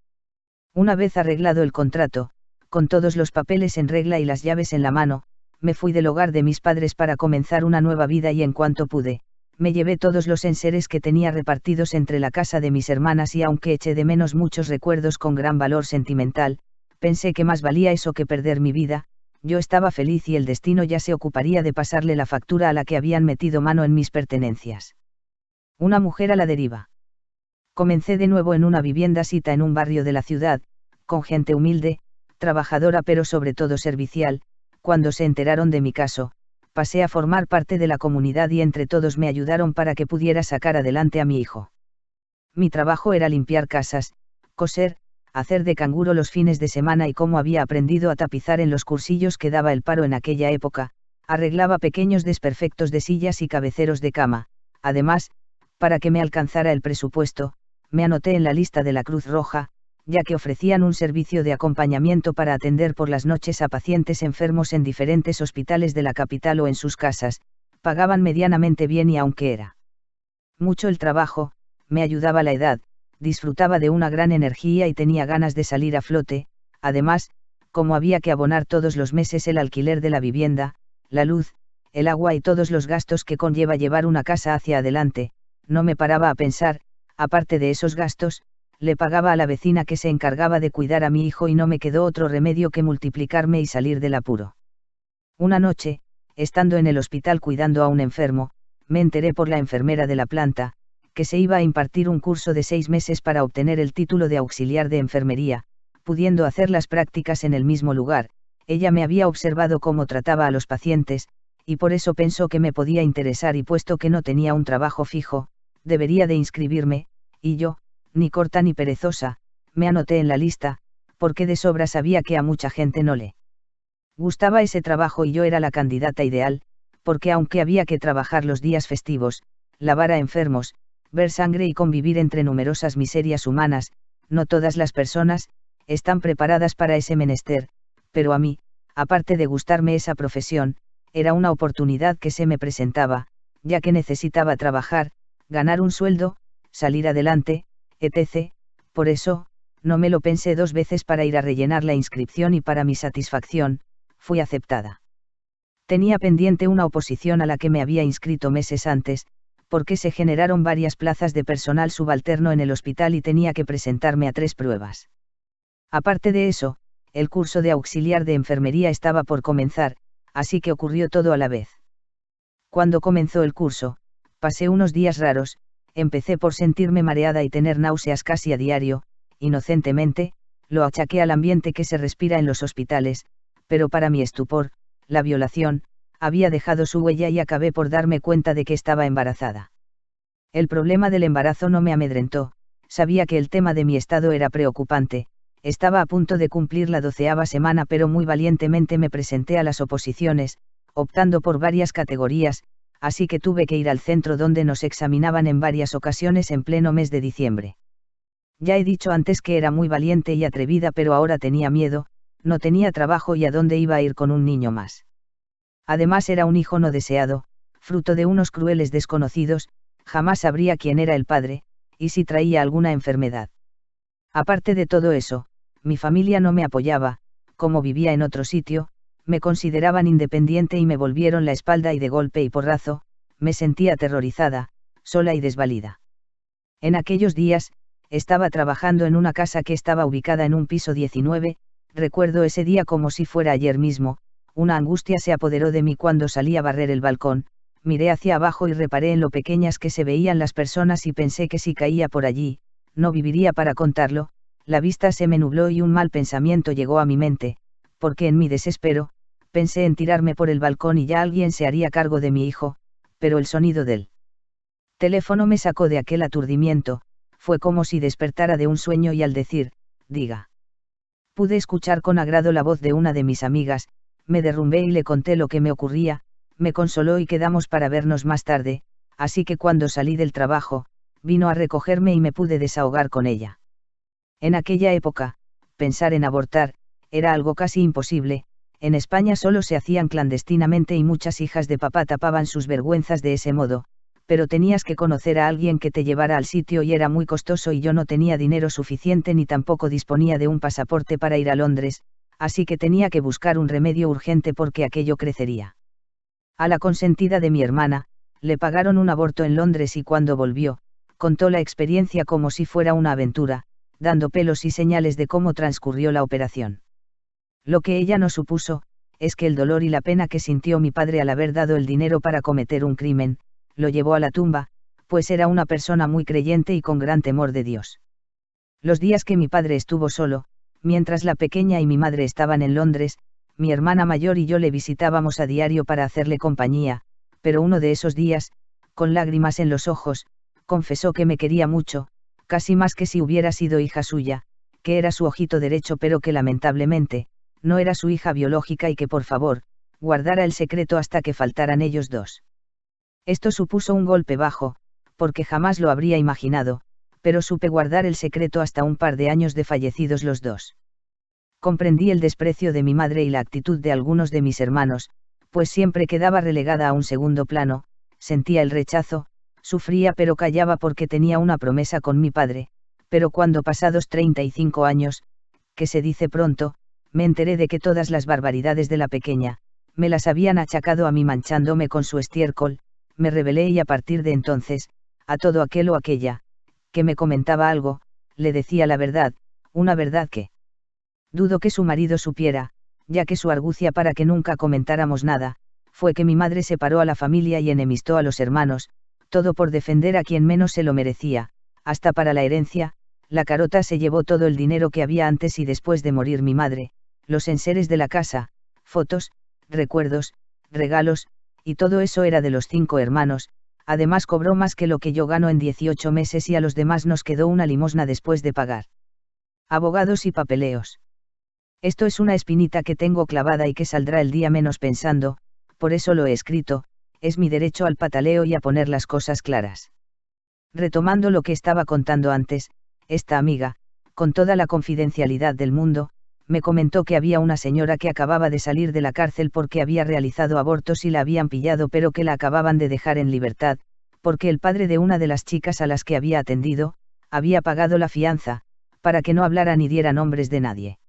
Una vez arreglado el contrato, con todos los papeles en regla y las llaves en la mano, me fui del hogar de mis padres para comenzar una nueva vida y en cuanto pude, me llevé todos los enseres que tenía repartidos entre la casa de mis hermanas y aunque eché de menos muchos recuerdos con gran valor sentimental, pensé que más valía eso que perder mi vida. Yo estaba feliz y el destino ya se ocuparía de pasarle la factura a la que habían metido mano en mis pertenencias. Una mujer a la deriva. Comencé de nuevo en una vivienda sita en un barrio de la ciudad, con gente humilde, trabajadora pero sobre todo servicial. Cuando se enteraron de mi caso, pasé a formar parte de la comunidad y entre todos me ayudaron para que pudiera sacar adelante a mi hijo. Mi trabajo era limpiar casas, coser, hacer de canguro los fines de semana y como había aprendido a tapizar en los cursillos que daba el paro en aquella época, arreglaba pequeños desperfectos de sillas y cabeceros de cama. Además, para que me alcanzara el presupuesto, me anoté en la lista de la Cruz Roja, ya que ofrecían un servicio de acompañamiento para atender por las noches a pacientes enfermos en diferentes hospitales de la capital o en sus casas. Pagaban medianamente bien y aunque era mucho el trabajo, me ayudaba la edad, disfrutaba de una gran energía y tenía ganas de salir a flote. Además, como había que abonar todos los meses el alquiler de la vivienda, la luz, el agua y todos los gastos que conlleva llevar una casa hacia adelante, no me paraba a pensar. Aparte de esos gastos, le pagaba a la vecina que se encargaba de cuidar a mi hijo y no me quedó otro remedio que multiplicarme y salir del apuro. Una noche, estando en el hospital cuidando a un enfermo, me enteré por la enfermera de la planta, que se iba a impartir un curso de 6 meses para obtener el título de auxiliar de enfermería, pudiendo hacer las prácticas en el mismo lugar. Ella me había observado cómo trataba a los pacientes, y por eso pensó que me podía interesar y puesto que no tenía un trabajo fijo, debería de inscribirme, y yo, ni corta ni perezosa, me anoté en la lista, porque de sobra sabía que a mucha gente no le gustaba ese trabajo y yo era la candidata ideal, porque aunque había que trabajar los días festivos, lavar a enfermos, ver sangre y convivir entre numerosas miserias humanas, no todas las personas están preparadas para ese menester, pero a mí, aparte de gustarme esa profesión, era una oportunidad que se me presentaba, ya que necesitaba trabajar, ganar un sueldo, salir adelante, etc. Por eso, no me lo pensé 2 veces para ir a rellenar la inscripción y para mi satisfacción, fui aceptada. Tenía pendiente una oposición a la que me había inscrito meses antes, porque se generaron varias plazas de personal subalterno en el hospital y tenía que presentarme a 3 pruebas. Aparte de eso, el curso de auxiliar de enfermería estaba por comenzar, así que ocurrió todo a la vez. Cuando comenzó el curso, pasé unos días raros. Empecé por sentirme mareada y tener náuseas casi a diario. Inocentemente, lo achaqué al ambiente que se respira en los hospitales, pero para mi estupor, la violación había dejado su huella y acabé por darme cuenta de que estaba embarazada. El problema del embarazo no me amedrentó, sabía que el tema de mi estado era preocupante, estaba a punto de cumplir la 12ª semana pero muy valientemente me presenté a las oposiciones, optando por varias categorías, así que tuve que ir al centro donde nos examinaban en varias ocasiones en pleno mes de diciembre. Ya he dicho antes que era muy valiente y atrevida pero ahora tenía miedo, no tenía trabajo y a dónde iba a ir con un niño más. Además era un hijo no deseado, fruto de unos crueles desconocidos, jamás sabría quién era el padre, y si traía alguna enfermedad. Aparte de todo eso, mi familia no me apoyaba, como vivía en otro sitio, me consideraban independiente y me volvieron la espalda y de golpe y porrazo, me sentía aterrorizada, sola y desvalida. En aquellos días, estaba trabajando en una casa que estaba ubicada en un piso 19, recuerdo ese día como si fuera ayer mismo, una angustia se apoderó de mí cuando salí a barrer el balcón, miré hacia abajo y reparé en lo pequeñas que se veían las personas y pensé que si caía por allí, no viviría para contarlo, la vista se me nubló y un mal pensamiento llegó a mi mente, porque en mi desespero, pensé en tirarme por el balcón y ya alguien se haría cargo de mi hijo, pero el sonido del teléfono me sacó de aquel aturdimiento, fue como si despertara de un sueño y al decir, diga. Pude escuchar con agrado la voz de una de mis amigas, me derrumbé y le conté lo que me ocurría, me consoló y quedamos para vernos más tarde, así que cuando salí del trabajo, vino a recogerme y me pude desahogar con ella. En aquella época, pensar en abortar, era algo casi imposible, en España solo se hacían clandestinamente y muchas hijas de papá tapaban sus vergüenzas de ese modo, pero tenías que conocer a alguien que te llevara al sitio y era muy costoso y yo no tenía dinero suficiente ni tampoco disponía de un pasaporte para ir a Londres, así que tenía que buscar un remedio urgente porque aquello crecería. A la consentida de mi hermana, le pagaron un aborto en Londres y cuando volvió, contó la experiencia como si fuera una aventura, dando pelos y señales de cómo transcurrió la operación. Lo que ella no supuso, es que el dolor y la pena que sintió mi padre al haber dado el dinero para cometer un crimen, lo llevó a la tumba, pues era una persona muy creyente y con gran temor de Dios. Los días que mi padre estuvo solo, mientras la pequeña y mi madre estaban en Londres, mi hermana mayor y yo le visitábamos a diario para hacerle compañía, pero uno de esos días, con lágrimas en los ojos, confesó que me quería mucho, casi más que si hubiera sido hija suya, que era su ojito derecho pero que lamentablemente, no era su hija biológica y que por favor, guardara el secreto hasta que faltaran ellos dos. Esto supuso un golpe bajo, porque jamás lo habría imaginado, pero supe guardar el secreto hasta un par de años de fallecidos los dos. Comprendí el desprecio de mi madre y la actitud de algunos de mis hermanos, pues siempre quedaba relegada a un segundo plano, sentía el rechazo, sufría pero callaba porque tenía una promesa con mi padre, pero cuando pasados 35 años, que se dice pronto, me enteré de que todas las barbaridades de la pequeña, me las habían achacado a mí manchándome con su estiércol, me rebelé y a partir de entonces, a todo aquel o aquella, que me comentaba algo, le decía la verdad, una verdad que dudo que su marido supiera, ya que su argucia para que nunca comentáramos nada, fue que mi madre separó a la familia y enemistó a los hermanos, todo por defender a quien menos se lo merecía, hasta para la herencia, la carota se llevó todo el dinero que había antes y después de morir mi madre, los enseres de la casa, fotos, recuerdos, regalos, y todo eso era de los 5 hermanos, además cobró más que lo que yo gano en 18 meses y a los demás nos quedó una limosna después de pagar abogados y papeleos. Esto es una espinita que tengo clavada y que saldrá el día menos pensando, por eso lo he escrito, es mi derecho al pataleo y a poner las cosas claras. Retomando lo que estaba contando antes, esta amiga, con toda la confidencialidad del mundo, me comentó que había una señora que acababa de salir de la cárcel porque había realizado abortos y la habían pillado pero que la acababan de dejar en libertad, porque el padre de una de las chicas a las que había atendido, había pagado la fianza, para que no hablara ni diera nombres de nadie.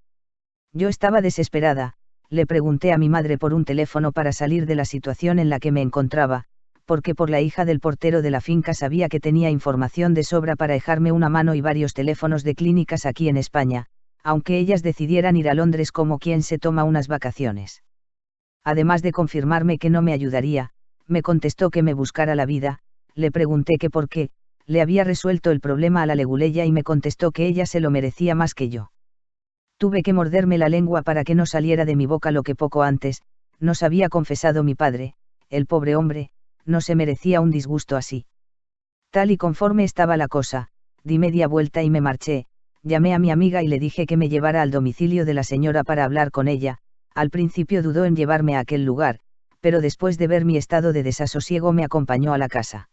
Yo estaba desesperada, le pregunté a mi madre por un teléfono para salir de la situación en la que me encontraba, porque por la hija del portero de la finca sabía que tenía información de sobra para dejarme una mano y varios teléfonos de clínicas aquí en España, aunque ellas decidieran ir a Londres como quien se toma unas vacaciones. Además de confirmarme que no me ayudaría, me contestó que me buscara la vida, le pregunté que por qué, le había resuelto el problema a la leguleya y me contestó que ella se lo merecía más que yo. Tuve que morderme la lengua para que no saliera de mi boca lo que poco antes, nos había confesado mi padre, el pobre hombre, no se merecía un disgusto así. Tal y conforme estaba la cosa, di media vuelta y me marché. Llamé a mi amiga y le dije que me llevara al domicilio de la señora para hablar con ella, al principio dudó en llevarme a aquel lugar, pero después de ver mi estado de desasosiego me acompañó a la casa.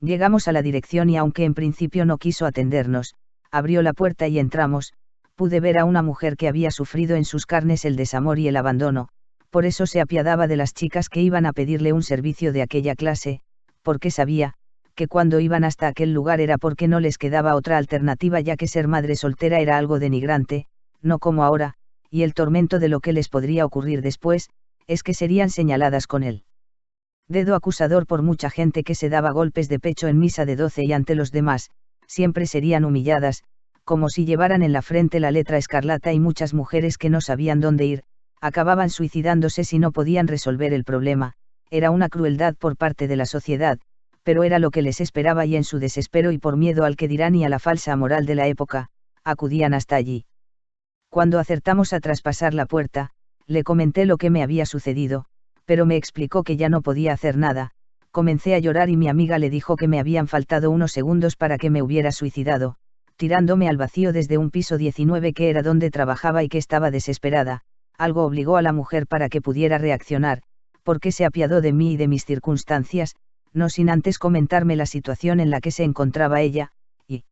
Llegamos a la dirección y aunque en principio no quiso atendernos, abrió la puerta y entramos, pude ver a una mujer que había sufrido en sus carnes el desamor y el abandono, Por eso se apiadaba de las chicas que iban a pedirle un servicio de aquella clase, porque sabía, que cuando iban hasta aquel lugar era porque no les quedaba otra alternativa, ya que ser madre soltera era algo denigrante, no como ahora, y el tormento de lo que les podría ocurrir después, es que serían señaladas con el dedo acusador por mucha gente que se daba golpes de pecho en misa de 12 y ante los demás, siempre serían humilladas, como si llevaran en la frente la letra escarlata, y muchas mujeres que no sabían dónde ir, acababan suicidándose si no podían resolver el problema. Era una crueldad por parte de la sociedad, pero era lo que les esperaba, y en su desespero y por miedo al que dirán y a la falsa moral de la época, acudían hasta allí. Cuando acertamos a traspasar la puerta, le comenté lo que me había sucedido, pero me explicó que ya no podía hacer nada. Comencé a llorar y mi amiga le dijo que me habían faltado unos segundos para que me hubiera suicidado, tirándome al vacío desde un piso 19 que era donde trabajaba y que estaba desesperada. Algo obligó a la mujer para que pudiera reaccionar, porque se apiadó de mí y de mis circunstancias, no sin antes comentarme la situación en la que se encontraba ella, y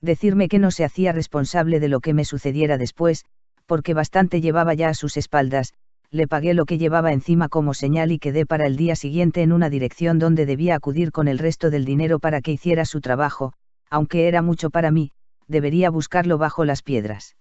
decirme que no se hacía responsable de lo que me sucediera después, porque bastante llevaba ya a sus espaldas. Le pagué lo que llevaba encima como señal y quedé para el día siguiente en una dirección donde debía acudir con el resto del dinero para que hiciera su trabajo. Aunque era mucho para mí, debería buscarlo bajo las piedras.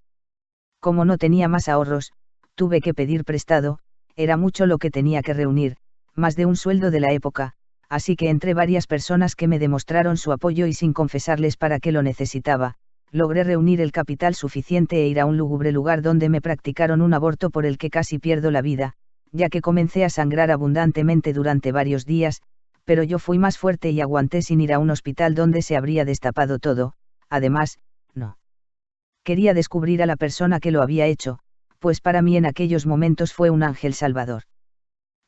Como no tenía más ahorros, tuve que pedir prestado, era mucho lo que tenía que reunir, más de un sueldo de la época, así que entre varias personas que me demostraron su apoyo y sin confesarles para qué lo necesitaba, logré reunir el capital suficiente e ir a un lúgubre lugar donde me practicaron un aborto por el que casi pierdo la vida, ya que comencé a sangrar abundantemente durante varios días, pero yo fui más fuerte y aguanté sin ir a un hospital donde se habría destapado todo. Además, no quería descubrir a la persona que lo había hecho, pues para mí en aquellos momentos fue un ángel salvador.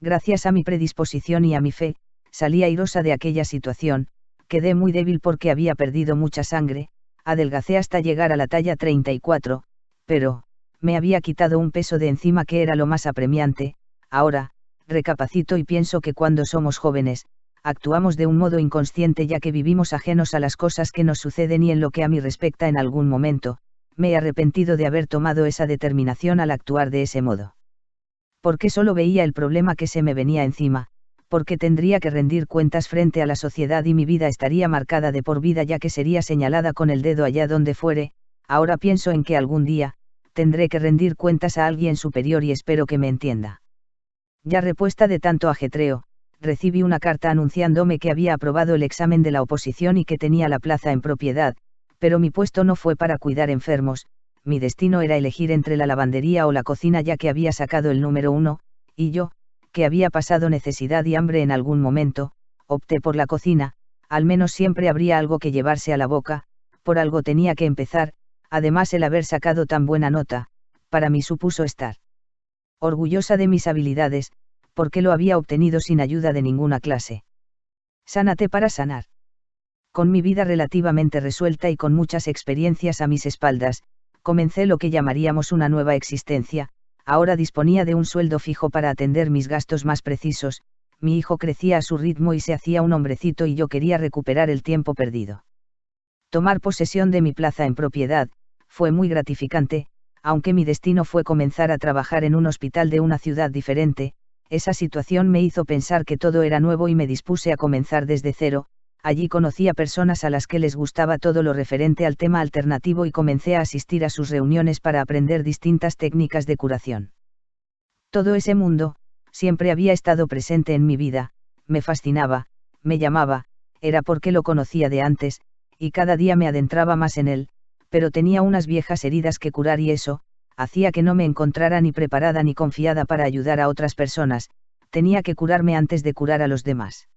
Gracias a mi predisposición y a mi fe, salí airosa de aquella situación. Quedé muy débil porque había perdido mucha sangre, adelgacé hasta llegar a la talla 34, pero me había quitado un peso de encima que era lo más apremiante. Ahora, recapacito y pienso que cuando somos jóvenes, actuamos de un modo inconsciente, ya que vivimos ajenos a las cosas que nos suceden, y en lo que a mí respecta en algún momento, me he arrepentido de haber tomado esa determinación al actuar de ese modo. Porque solo veía el problema que se me venía encima, porque tendría que rendir cuentas frente a la sociedad y mi vida estaría marcada de por vida, ya que sería señalada con el dedo allá donde fuere. Ahora pienso en que algún día, tendré que rendir cuentas a alguien superior y espero que me entienda. Ya repuesta de tanto ajetreo, recibí una carta anunciándome que había aprobado el examen de la oposición y que tenía la plaza en propiedad, pero mi puesto no fue para cuidar enfermos, mi destino era elegir entre la lavandería o la cocina, ya que había sacado el número 1, y yo, que había pasado necesidad y hambre en algún momento, opté por la cocina. Al menos siempre habría algo que llevarse a la boca, por algo tenía que empezar. Además, el haber sacado tan buena nota, para mí supuso estar orgullosa de mis habilidades, porque lo había obtenido sin ayuda de ninguna clase. Sánate para sanar. Con mi vida relativamente resuelta y con muchas experiencias a mis espaldas, comencé lo que llamaríamos una nueva existencia. Ahora disponía de un sueldo fijo para atender mis gastos más precisos, mi hijo crecía a su ritmo y se hacía un hombrecito, y yo quería recuperar el tiempo perdido. Tomar posesión de mi plaza en propiedad fue muy gratificante, aunque mi destino fue comenzar a trabajar en un hospital de una ciudad diferente. Esa situación me hizo pensar que todo era nuevo y me dispuse a comenzar desde cero. Allí conocí a personas a las que les gustaba todo lo referente al tema alternativo y comencé a asistir a sus reuniones para aprender distintas técnicas de curación. Todo ese mundo, siempre había estado presente en mi vida, me fascinaba, me llamaba, era porque lo conocía de antes, y cada día me adentraba más en él, pero tenía unas viejas heridas que curar y eso hacía que no me encontrara ni preparada ni confiada para ayudar a otras personas. Tenía que curarme antes de curar a los demás.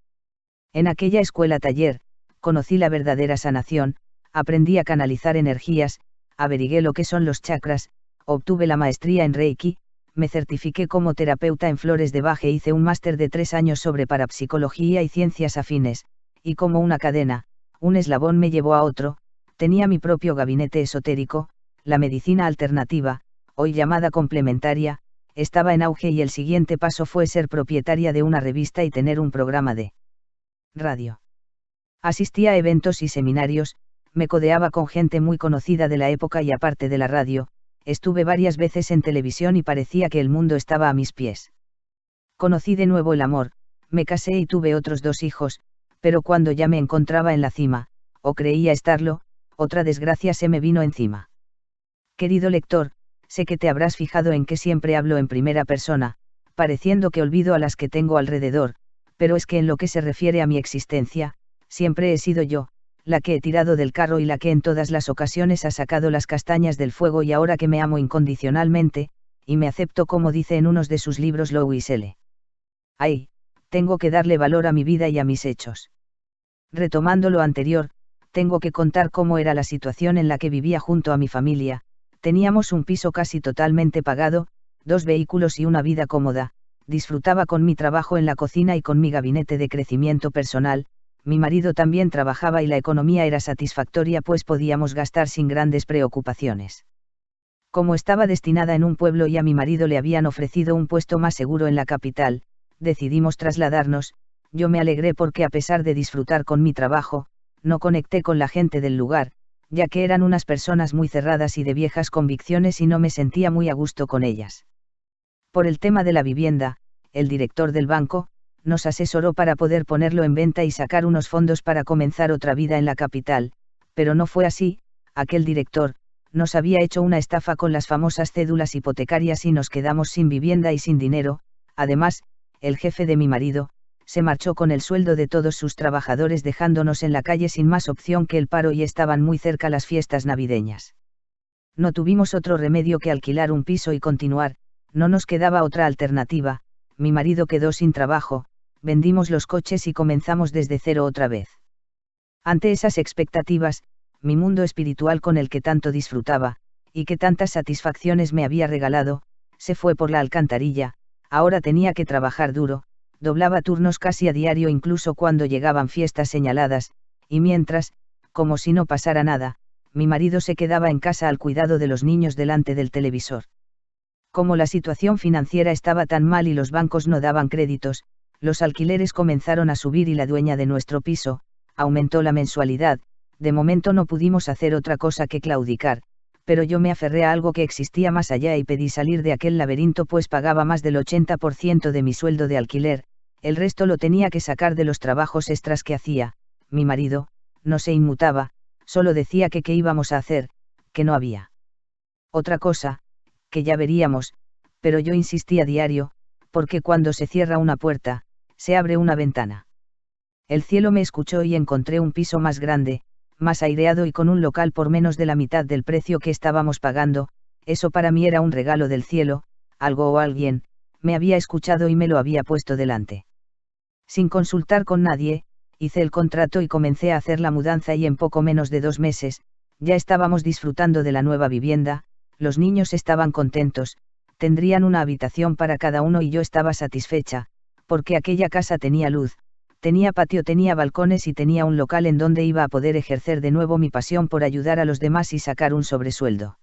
En aquella escuela taller, conocí la verdadera sanación, aprendí a canalizar energías, averigué lo que son los chakras, obtuve la maestría en Reiki, me certifiqué como terapeuta en flores de Bach e hice un máster de 3 años sobre parapsicología y ciencias afines, y como una cadena, un eslabón me llevó a otro. Tenía mi propio gabinete esotérico. La medicina alternativa, hoy llamada complementaria, estaba en auge, y el siguiente paso fue ser propietaria de una revista y tener un programa de radio. Asistía a eventos y seminarios, me codeaba con gente muy conocida de la época y aparte de la radio, estuve varias veces en televisión y parecía que el mundo estaba a mis pies. Conocí de nuevo el amor, me casé y tuve otros 2 hijos, pero cuando ya me encontraba en la cima, o creía estarlo, otra desgracia se me vino encima. Querido lector, sé que te habrás fijado en que siempre hablo en primera persona, pareciendo que olvido a las que tengo alrededor, pero es que en lo que se refiere a mi existencia, siempre he sido yo, la que he tirado del carro y la que en todas las ocasiones ha sacado las castañas del fuego, y ahora que me amo incondicionalmente, y me acepto como dice en unos de sus libros Louis L. Ay, tengo que darle valor a mi vida y a mis hechos. Retomando lo anterior, tengo que contar cómo era la situación en la que vivía junto a mi familia. Teníamos un piso casi totalmente pagado, 2 vehículos y una vida cómoda. Disfrutaba con mi trabajo en la cocina y con mi gabinete de crecimiento personal. Mi marido también trabajaba y la economía era satisfactoria, pues podíamos gastar sin grandes preocupaciones. Como estaba destinada en un pueblo y a mi marido le habían ofrecido un puesto más seguro en la capital, decidimos trasladarnos. Yo me alegré porque, a pesar de disfrutar con mi trabajo, no conecté con la gente del lugar, ya que eran unas personas muy cerradas y de viejas convicciones, y no me sentía muy a gusto con ellas. Por el tema de la vivienda, el director del banco nos asesoró para poder ponerlo en venta y sacar unos fondos para comenzar otra vida en la capital, pero no fue así. Aquel director nos había hecho una estafa con las famosas cédulas hipotecarias y nos quedamos sin vivienda y sin dinero. Además, el jefe de mi marido se marchó con el sueldo de todos sus trabajadores, dejándonos en la calle sin más opción que el paro, y estaban muy cerca las fiestas navideñas. No tuvimos otro remedio que alquilar un piso y continuar, no nos quedaba otra alternativa. Mi marido quedó sin trabajo, vendimos los coches y comenzamos desde cero otra vez. Ante esas expectativas, mi mundo espiritual, con el que tanto disfrutaba, y que tantas satisfacciones me había regalado, se fue por la alcantarilla. Ahora tenía que trabajar duro, doblaba turnos casi a diario, incluso cuando llegaban fiestas señaladas, y mientras, como si no pasara nada, mi marido se quedaba en casa al cuidado de los niños delante del televisor. Como la situación financiera estaba tan mal y los bancos no daban créditos, los alquileres comenzaron a subir y la dueña de nuestro piso aumentó la mensualidad. De momento no pudimos hacer otra cosa que claudicar, pero yo me aferré a algo que existía más allá y pedí salir de aquel laberinto, pues pagaba más del 80% de mi sueldo de alquiler. El resto lo tenía que sacar de los trabajos extras que hacía. Mi marido no se inmutaba, solo decía que qué íbamos a hacer, que no había otra cosa, que ya veríamos, pero yo insistía diario, porque cuando se cierra una puerta, se abre una ventana. El cielo me escuchó y encontré un piso más grande, más aireado y con un local por menos de la mitad del precio que estábamos pagando. Eso para mí era un regalo del cielo. Algo o alguien me había escuchado y me lo había puesto delante. Sin consultar con nadie, hice el contrato y comencé a hacer la mudanza, y en poco menos de 2 meses, ya estábamos disfrutando de la nueva vivienda. Los niños estaban contentos, tendrían una habitación para cada uno y yo estaba satisfecha, porque aquella casa tenía luz, tenía patio, tenía balcones y tenía un local en donde iba a poder ejercer de nuevo mi pasión por ayudar a los demás y sacar un sobresueldo.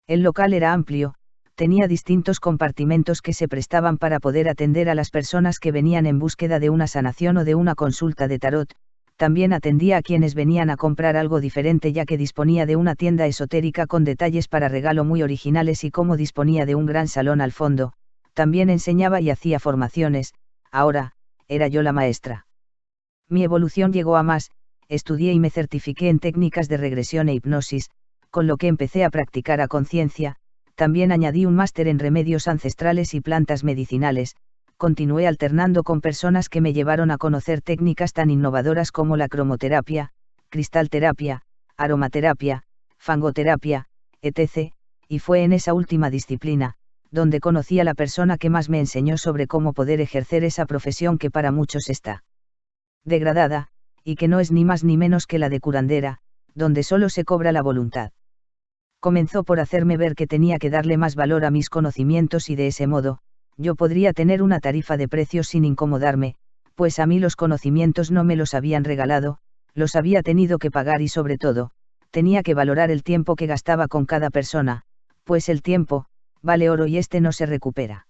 El local era amplio, tenía distintos compartimentos que se prestaban para poder atender a las personas que venían en búsqueda de una sanación o de una consulta de tarot. También atendía a quienes venían a comprar algo diferente, ya que disponía de una tienda esotérica con detalles para regalo muy originales, y como disponía de un gran salón al fondo, también enseñaba y hacía formaciones. Ahora, era yo la maestra. Mi evolución llegó a más, estudié y me certifiqué en técnicas de regresión e hipnosis, con lo que empecé a practicar a conciencia. También añadí un máster en remedios ancestrales y plantas medicinales. Continué alternando con personas que me llevaron a conocer técnicas tan innovadoras como la cromoterapia, cristalterapia, aromaterapia, fangoterapia, etc., y fue en esa última disciplina donde conocí a la persona que más me enseñó sobre cómo poder ejercer esa profesión que para muchos está degradada, y que no es ni más ni menos que la de curandera, donde solo se cobra la voluntad. Comenzó por hacerme ver que tenía que darle más valor a mis conocimientos, y de ese modo, yo podría tener una tarifa de precios sin incomodarme, pues a mí los conocimientos no me los habían regalado, los había tenido que pagar, y sobre todo, tenía que valorar el tiempo que gastaba con cada persona, pues el tiempo vale oro y este no se recupera.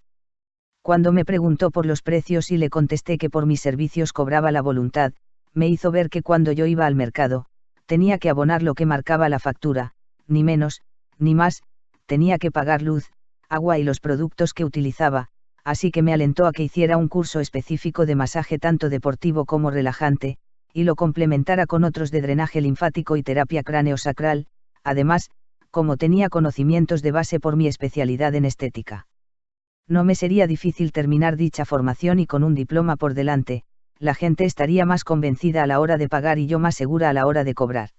Cuando me preguntó por los precios y le contesté que por mis servicios cobraba la voluntad, me hizo ver que cuando yo iba al mercado, tenía que abonar lo que marcaba la factura, ni menos, ni más, tenía que pagar luz, agua y los productos que utilizaba, así que me alentó a que hiciera un curso específico de masaje tanto deportivo como relajante, y lo complementara con otros de drenaje linfático y terapia craneosacral. Además, como tenía conocimientos de base por mi especialidad en estética, no me sería difícil terminar dicha formación y con un diploma por delante, la gente estaría más convencida a la hora de pagar y yo más segura a la hora de cobrar.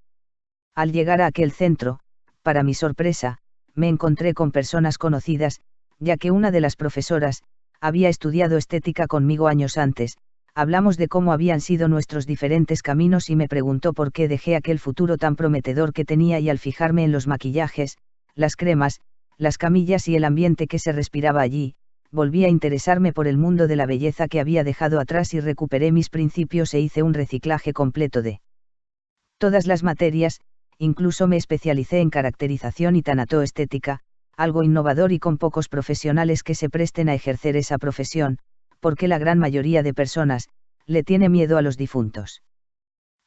Al llegar a aquel centro, para mi sorpresa, me encontré con personas conocidas, ya que una de las profesoras había estudiado estética conmigo años antes. Hablamos de cómo habían sido nuestros diferentes caminos y me preguntó por qué dejé aquel futuro tan prometedor que tenía, y al fijarme en los maquillajes, las cremas, las camillas y el ambiente que se respiraba allí, volví a interesarme por el mundo de la belleza que había dejado atrás y recuperé mis principios e hice un reciclaje completo de todas las materias. Incluso me especialicé en caracterización y tanatoestética, algo innovador y con pocos profesionales que se presten a ejercer esa profesión, porque la gran mayoría de personas le tiene miedo a los difuntos.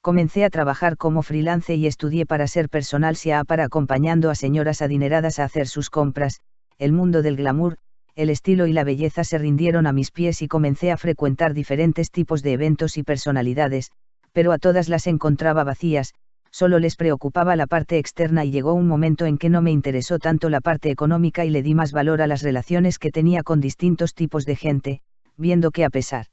Comencé a trabajar como freelance y estudié para ser personal shopper acompañando a señoras adineradas a hacer sus compras. El mundo del glamour, el estilo y la belleza se rindieron a mis pies y comencé a frecuentar diferentes tipos de eventos y personalidades, pero a todas las encontraba vacías. Solo les preocupaba la parte externa y llegó un momento en que no me interesó tanto la parte económica y le di más valor a las relaciones que tenía con distintos tipos de gente, viendo que a pesar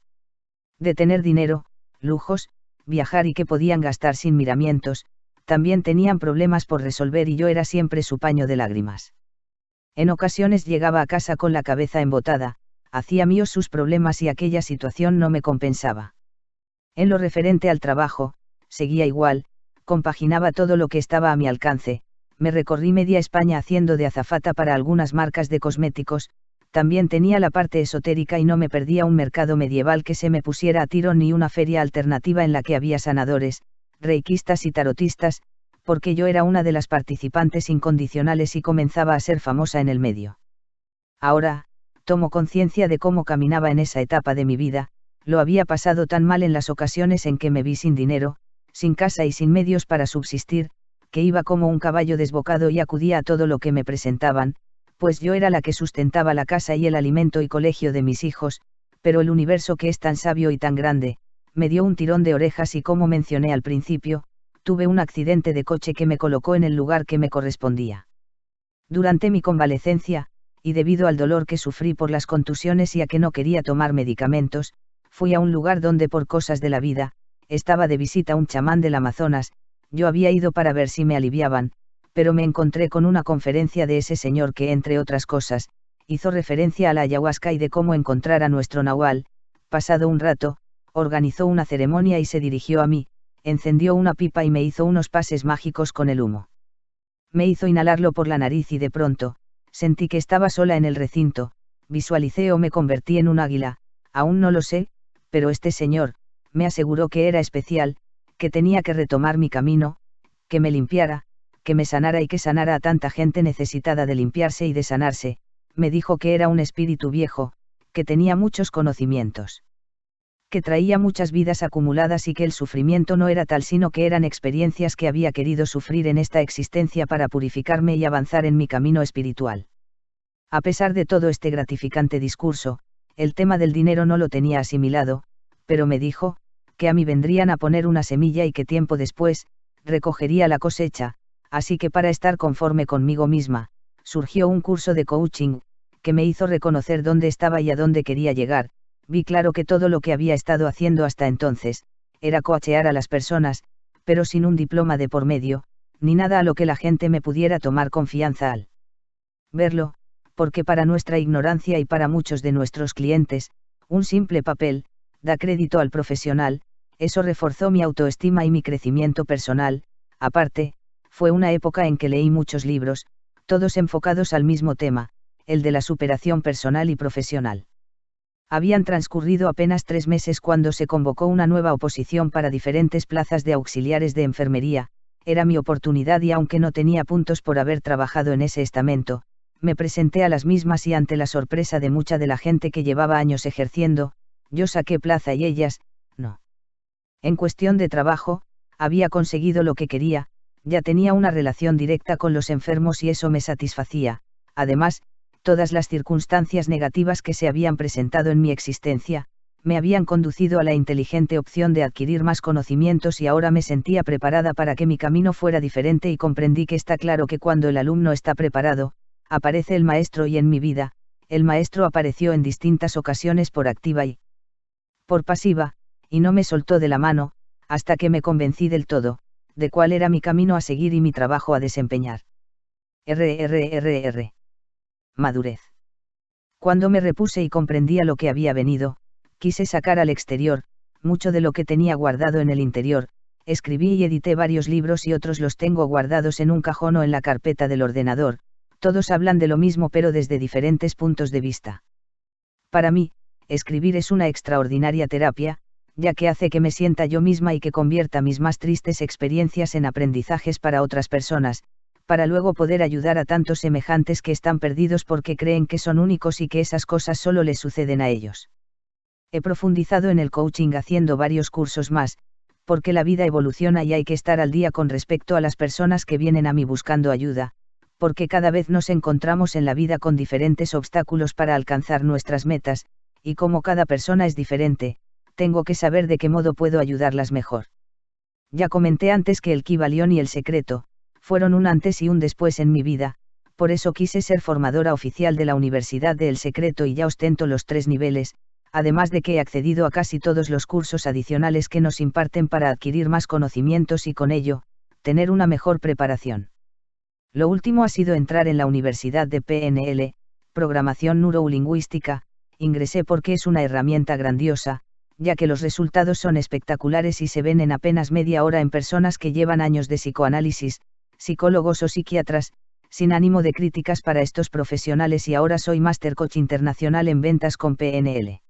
de tener dinero, lujos, viajar y que podían gastar sin miramientos, también tenían problemas por resolver y yo era siempre su paño de lágrimas. En ocasiones llegaba a casa con la cabeza embotada, hacía míos sus problemas y aquella situación no me compensaba. En lo referente al trabajo, seguía igual, compaginaba todo lo que estaba a mi alcance, me recorrí media España haciendo de azafata para algunas marcas de cosméticos, también tenía la parte esotérica y no me perdía un mercado medieval que se me pusiera a tiro ni una feria alternativa en la que había sanadores, reikistas y tarotistas, porque yo era una de las participantes incondicionales y comenzaba a ser famosa en el medio. Ahora, tomo conciencia de cómo caminaba en esa etapa de mi vida, lo había pasado tan mal en las ocasiones en que me vi sin dinero, sin casa y sin medios para subsistir, que iba como un caballo desbocado y acudía a todo lo que me presentaban, pues yo era la que sustentaba la casa y el alimento y colegio de mis hijos, pero el universo, que es tan sabio y tan grande, me dio un tirón de orejas y, como mencioné al principio, tuve un accidente de coche que me colocó en el lugar que me correspondía. Durante mi convalecencia, y debido al dolor que sufrí por las contusiones y a que no quería tomar medicamentos, fui a un lugar donde, por cosas de la vida, estaba de visita un chamán del Amazonas. Yo había ido para ver si me aliviaban, pero me encontré con una conferencia de ese señor que, entre otras cosas, hizo referencia a la ayahuasca y de cómo encontrar a nuestro nahual. Pasado un rato, organizó una ceremonia y se dirigió a mí, encendió una pipa y me hizo unos pases mágicos con el humo. Me hizo inhalarlo por la nariz y de pronto, sentí que estaba sola en el recinto, visualicé o me convertí en un águila, aún no lo sé, pero este señor me aseguró que era especial, que tenía que retomar mi camino, que me limpiara, que me sanara y que sanara a tanta gente necesitada de limpiarse y de sanarse. Me dijo que era un espíritu viejo, que tenía muchos conocimientos, que traía muchas vidas acumuladas y que el sufrimiento no era tal sino que eran experiencias que había querido sufrir en esta existencia para purificarme y avanzar en mi camino espiritual. A pesar de todo este gratificante discurso, el tema del dinero no lo tenía asimilado, pero me dijo, que a mí vendrían a poner una semilla y que tiempo después, recogería la cosecha, así que para estar conforme conmigo misma, surgió un curso de coaching, que me hizo reconocer dónde estaba y a dónde quería llegar. Vi claro que todo lo que había estado haciendo hasta entonces, era coachear a las personas, pero sin un diploma de por medio, ni nada a lo que la gente me pudiera tomar confianza al verlo, porque para nuestra ignorancia y para muchos de nuestros clientes, un simple papel, da crédito al profesional. Eso reforzó mi autoestima y mi crecimiento personal. Aparte, fue una época en que leí muchos libros, todos enfocados al mismo tema, el de la superación personal y profesional. Habían transcurrido apenas 3 meses cuando se convocó una nueva oposición para diferentes plazas de auxiliares de enfermería. Era mi oportunidad y aunque no tenía puntos por haber trabajado en ese estamento, me presenté a las mismas y ante la sorpresa de mucha de la gente que llevaba años ejerciendo, yo saqué plaza y ellas, no. En cuestión de trabajo, había conseguido lo que quería, ya tenía una relación directa con los enfermos y eso me satisfacía. Además, Todas las circunstancias negativas que se habían presentado en mi existencia, me habían conducido a la inteligente opción de adquirir más conocimientos y ahora me sentía preparada para que mi camino fuera diferente y comprendí que está claro que cuando el alumno está preparado, aparece el maestro y en mi vida, el maestro apareció en distintas ocasiones por activa y por pasiva, y no me soltó de la mano, hasta que me convencí del todo, de cuál era mi camino a seguir y mi trabajo a desempeñar. Madurez. Cuando me repuse y comprendí a lo que había venido, quise sacar al exterior, mucho de lo que tenía guardado en el interior, escribí y edité varios libros y otros los tengo guardados en un cajón o en la carpeta del ordenador, todos hablan de lo mismo pero desde diferentes puntos de vista. Para mí, escribir es una extraordinaria terapia, ya que hace que me sienta yo misma y que convierta mis más tristes experiencias en aprendizajes para otras personas, para luego poder ayudar a tantos semejantes que están perdidos porque creen que son únicos y que esas cosas solo les suceden a ellos. He profundizado en el coaching haciendo varios cursos más, porque la vida evoluciona y hay que estar al día con respecto a las personas que vienen a mí buscando ayuda, porque cada vez nos encontramos en la vida con diferentes obstáculos para alcanzar nuestras metas, y como cada persona es diferente, tengo que saber de qué modo puedo ayudarlas mejor. Ya comenté antes que el Kybalión y el secreto, fueron un antes y un después en mi vida, por eso quise ser formadora oficial de la Universidad de El Secreto y ya ostento los 3 niveles, además de que he accedido a casi todos los cursos adicionales que nos imparten para adquirir más conocimientos y con ello, tener una mejor preparación. Lo último ha sido entrar en la Universidad de PNL, Programación Neurolingüística, ingresé porque es una herramienta grandiosa, ya que los resultados son espectaculares y se ven en apenas media hora en personas que llevan años de psicoanálisis, psicólogos o psiquiatras, sin ánimo de críticas para estos profesionales y ahora soy Master Coach Internacional en ventas con PNL.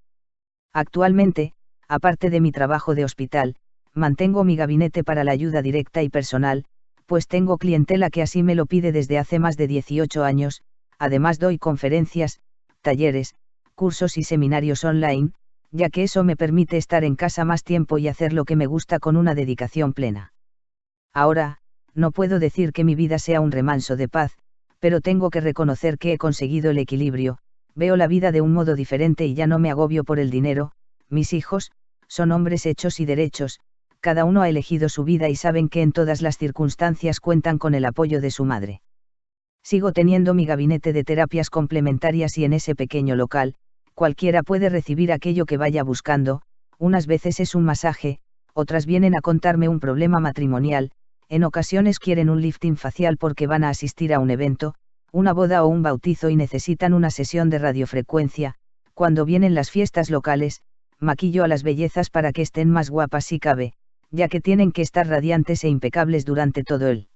Actualmente, aparte de mi trabajo de hospital, mantengo mi gabinete para la ayuda directa y personal, pues tengo clientela que así me lo pide desde hace más de 18 años, además doy conferencias, talleres, cursos y seminarios online, ya que eso me permite estar en casa más tiempo y hacer lo que me gusta con una dedicación plena. Ahora, no puedo decir que mi vida sea un remanso de paz, pero tengo que reconocer que he conseguido el equilibrio, veo la vida de un modo diferente y ya no me agobio por el dinero, mis hijos, son hombres hechos y derechos, cada uno ha elegido su vida y saben que en todas las circunstancias cuentan con el apoyo de su madre. Sigo teniendo mi gabinete de terapias complementarias y en ese pequeño local, cualquiera puede recibir aquello que vaya buscando, unas veces es un masaje, otras vienen a contarme un problema matrimonial, en ocasiones quieren un lifting facial porque van a asistir a un evento, una boda o un bautizo y necesitan una sesión de radiofrecuencia, cuando vienen las fiestas locales, maquillo a las bellezas para que estén más guapas si cabe, ya que tienen que estar radiantes e impecables durante todo el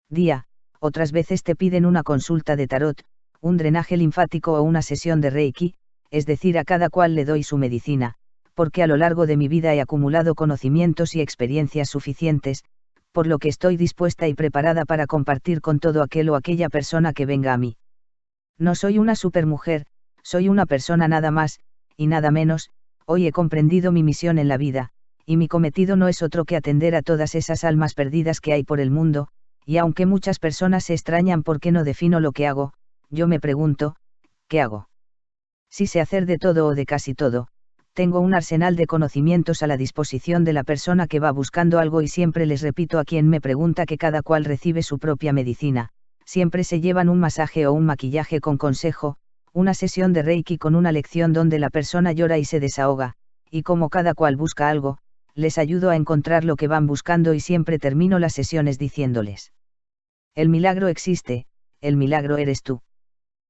día, otras veces te piden una consulta de tarot, un drenaje linfático o una sesión de Reiki, es decir, a cada cual le doy su medicina, porque a lo largo de mi vida he acumulado conocimientos y experiencias suficientes, por lo que estoy dispuesta y preparada para compartir con todo aquel o aquella persona que venga a mí. No soy una supermujer, soy una persona nada más, y nada menos, hoy he comprendido mi misión en la vida, y mi cometido no es otro que atender a todas esas almas perdidas que hay por el mundo, y aunque muchas personas se extrañan por qué no defino lo que hago, yo me pregunto, ¿qué hago? Si sé hacer de todo o de casi todo, tengo un arsenal de conocimientos a la disposición de la persona que va buscando algo y siempre les repito a quien me pregunta que cada cual recibe su propia medicina, siempre se llevan un masaje o un maquillaje con consejo, una sesión de Reiki con una lección donde la persona llora y se desahoga, y como cada cual busca algo, les ayudo a encontrar lo que van buscando y siempre termino las sesiones diciéndoles: el milagro existe, el milagro eres tú.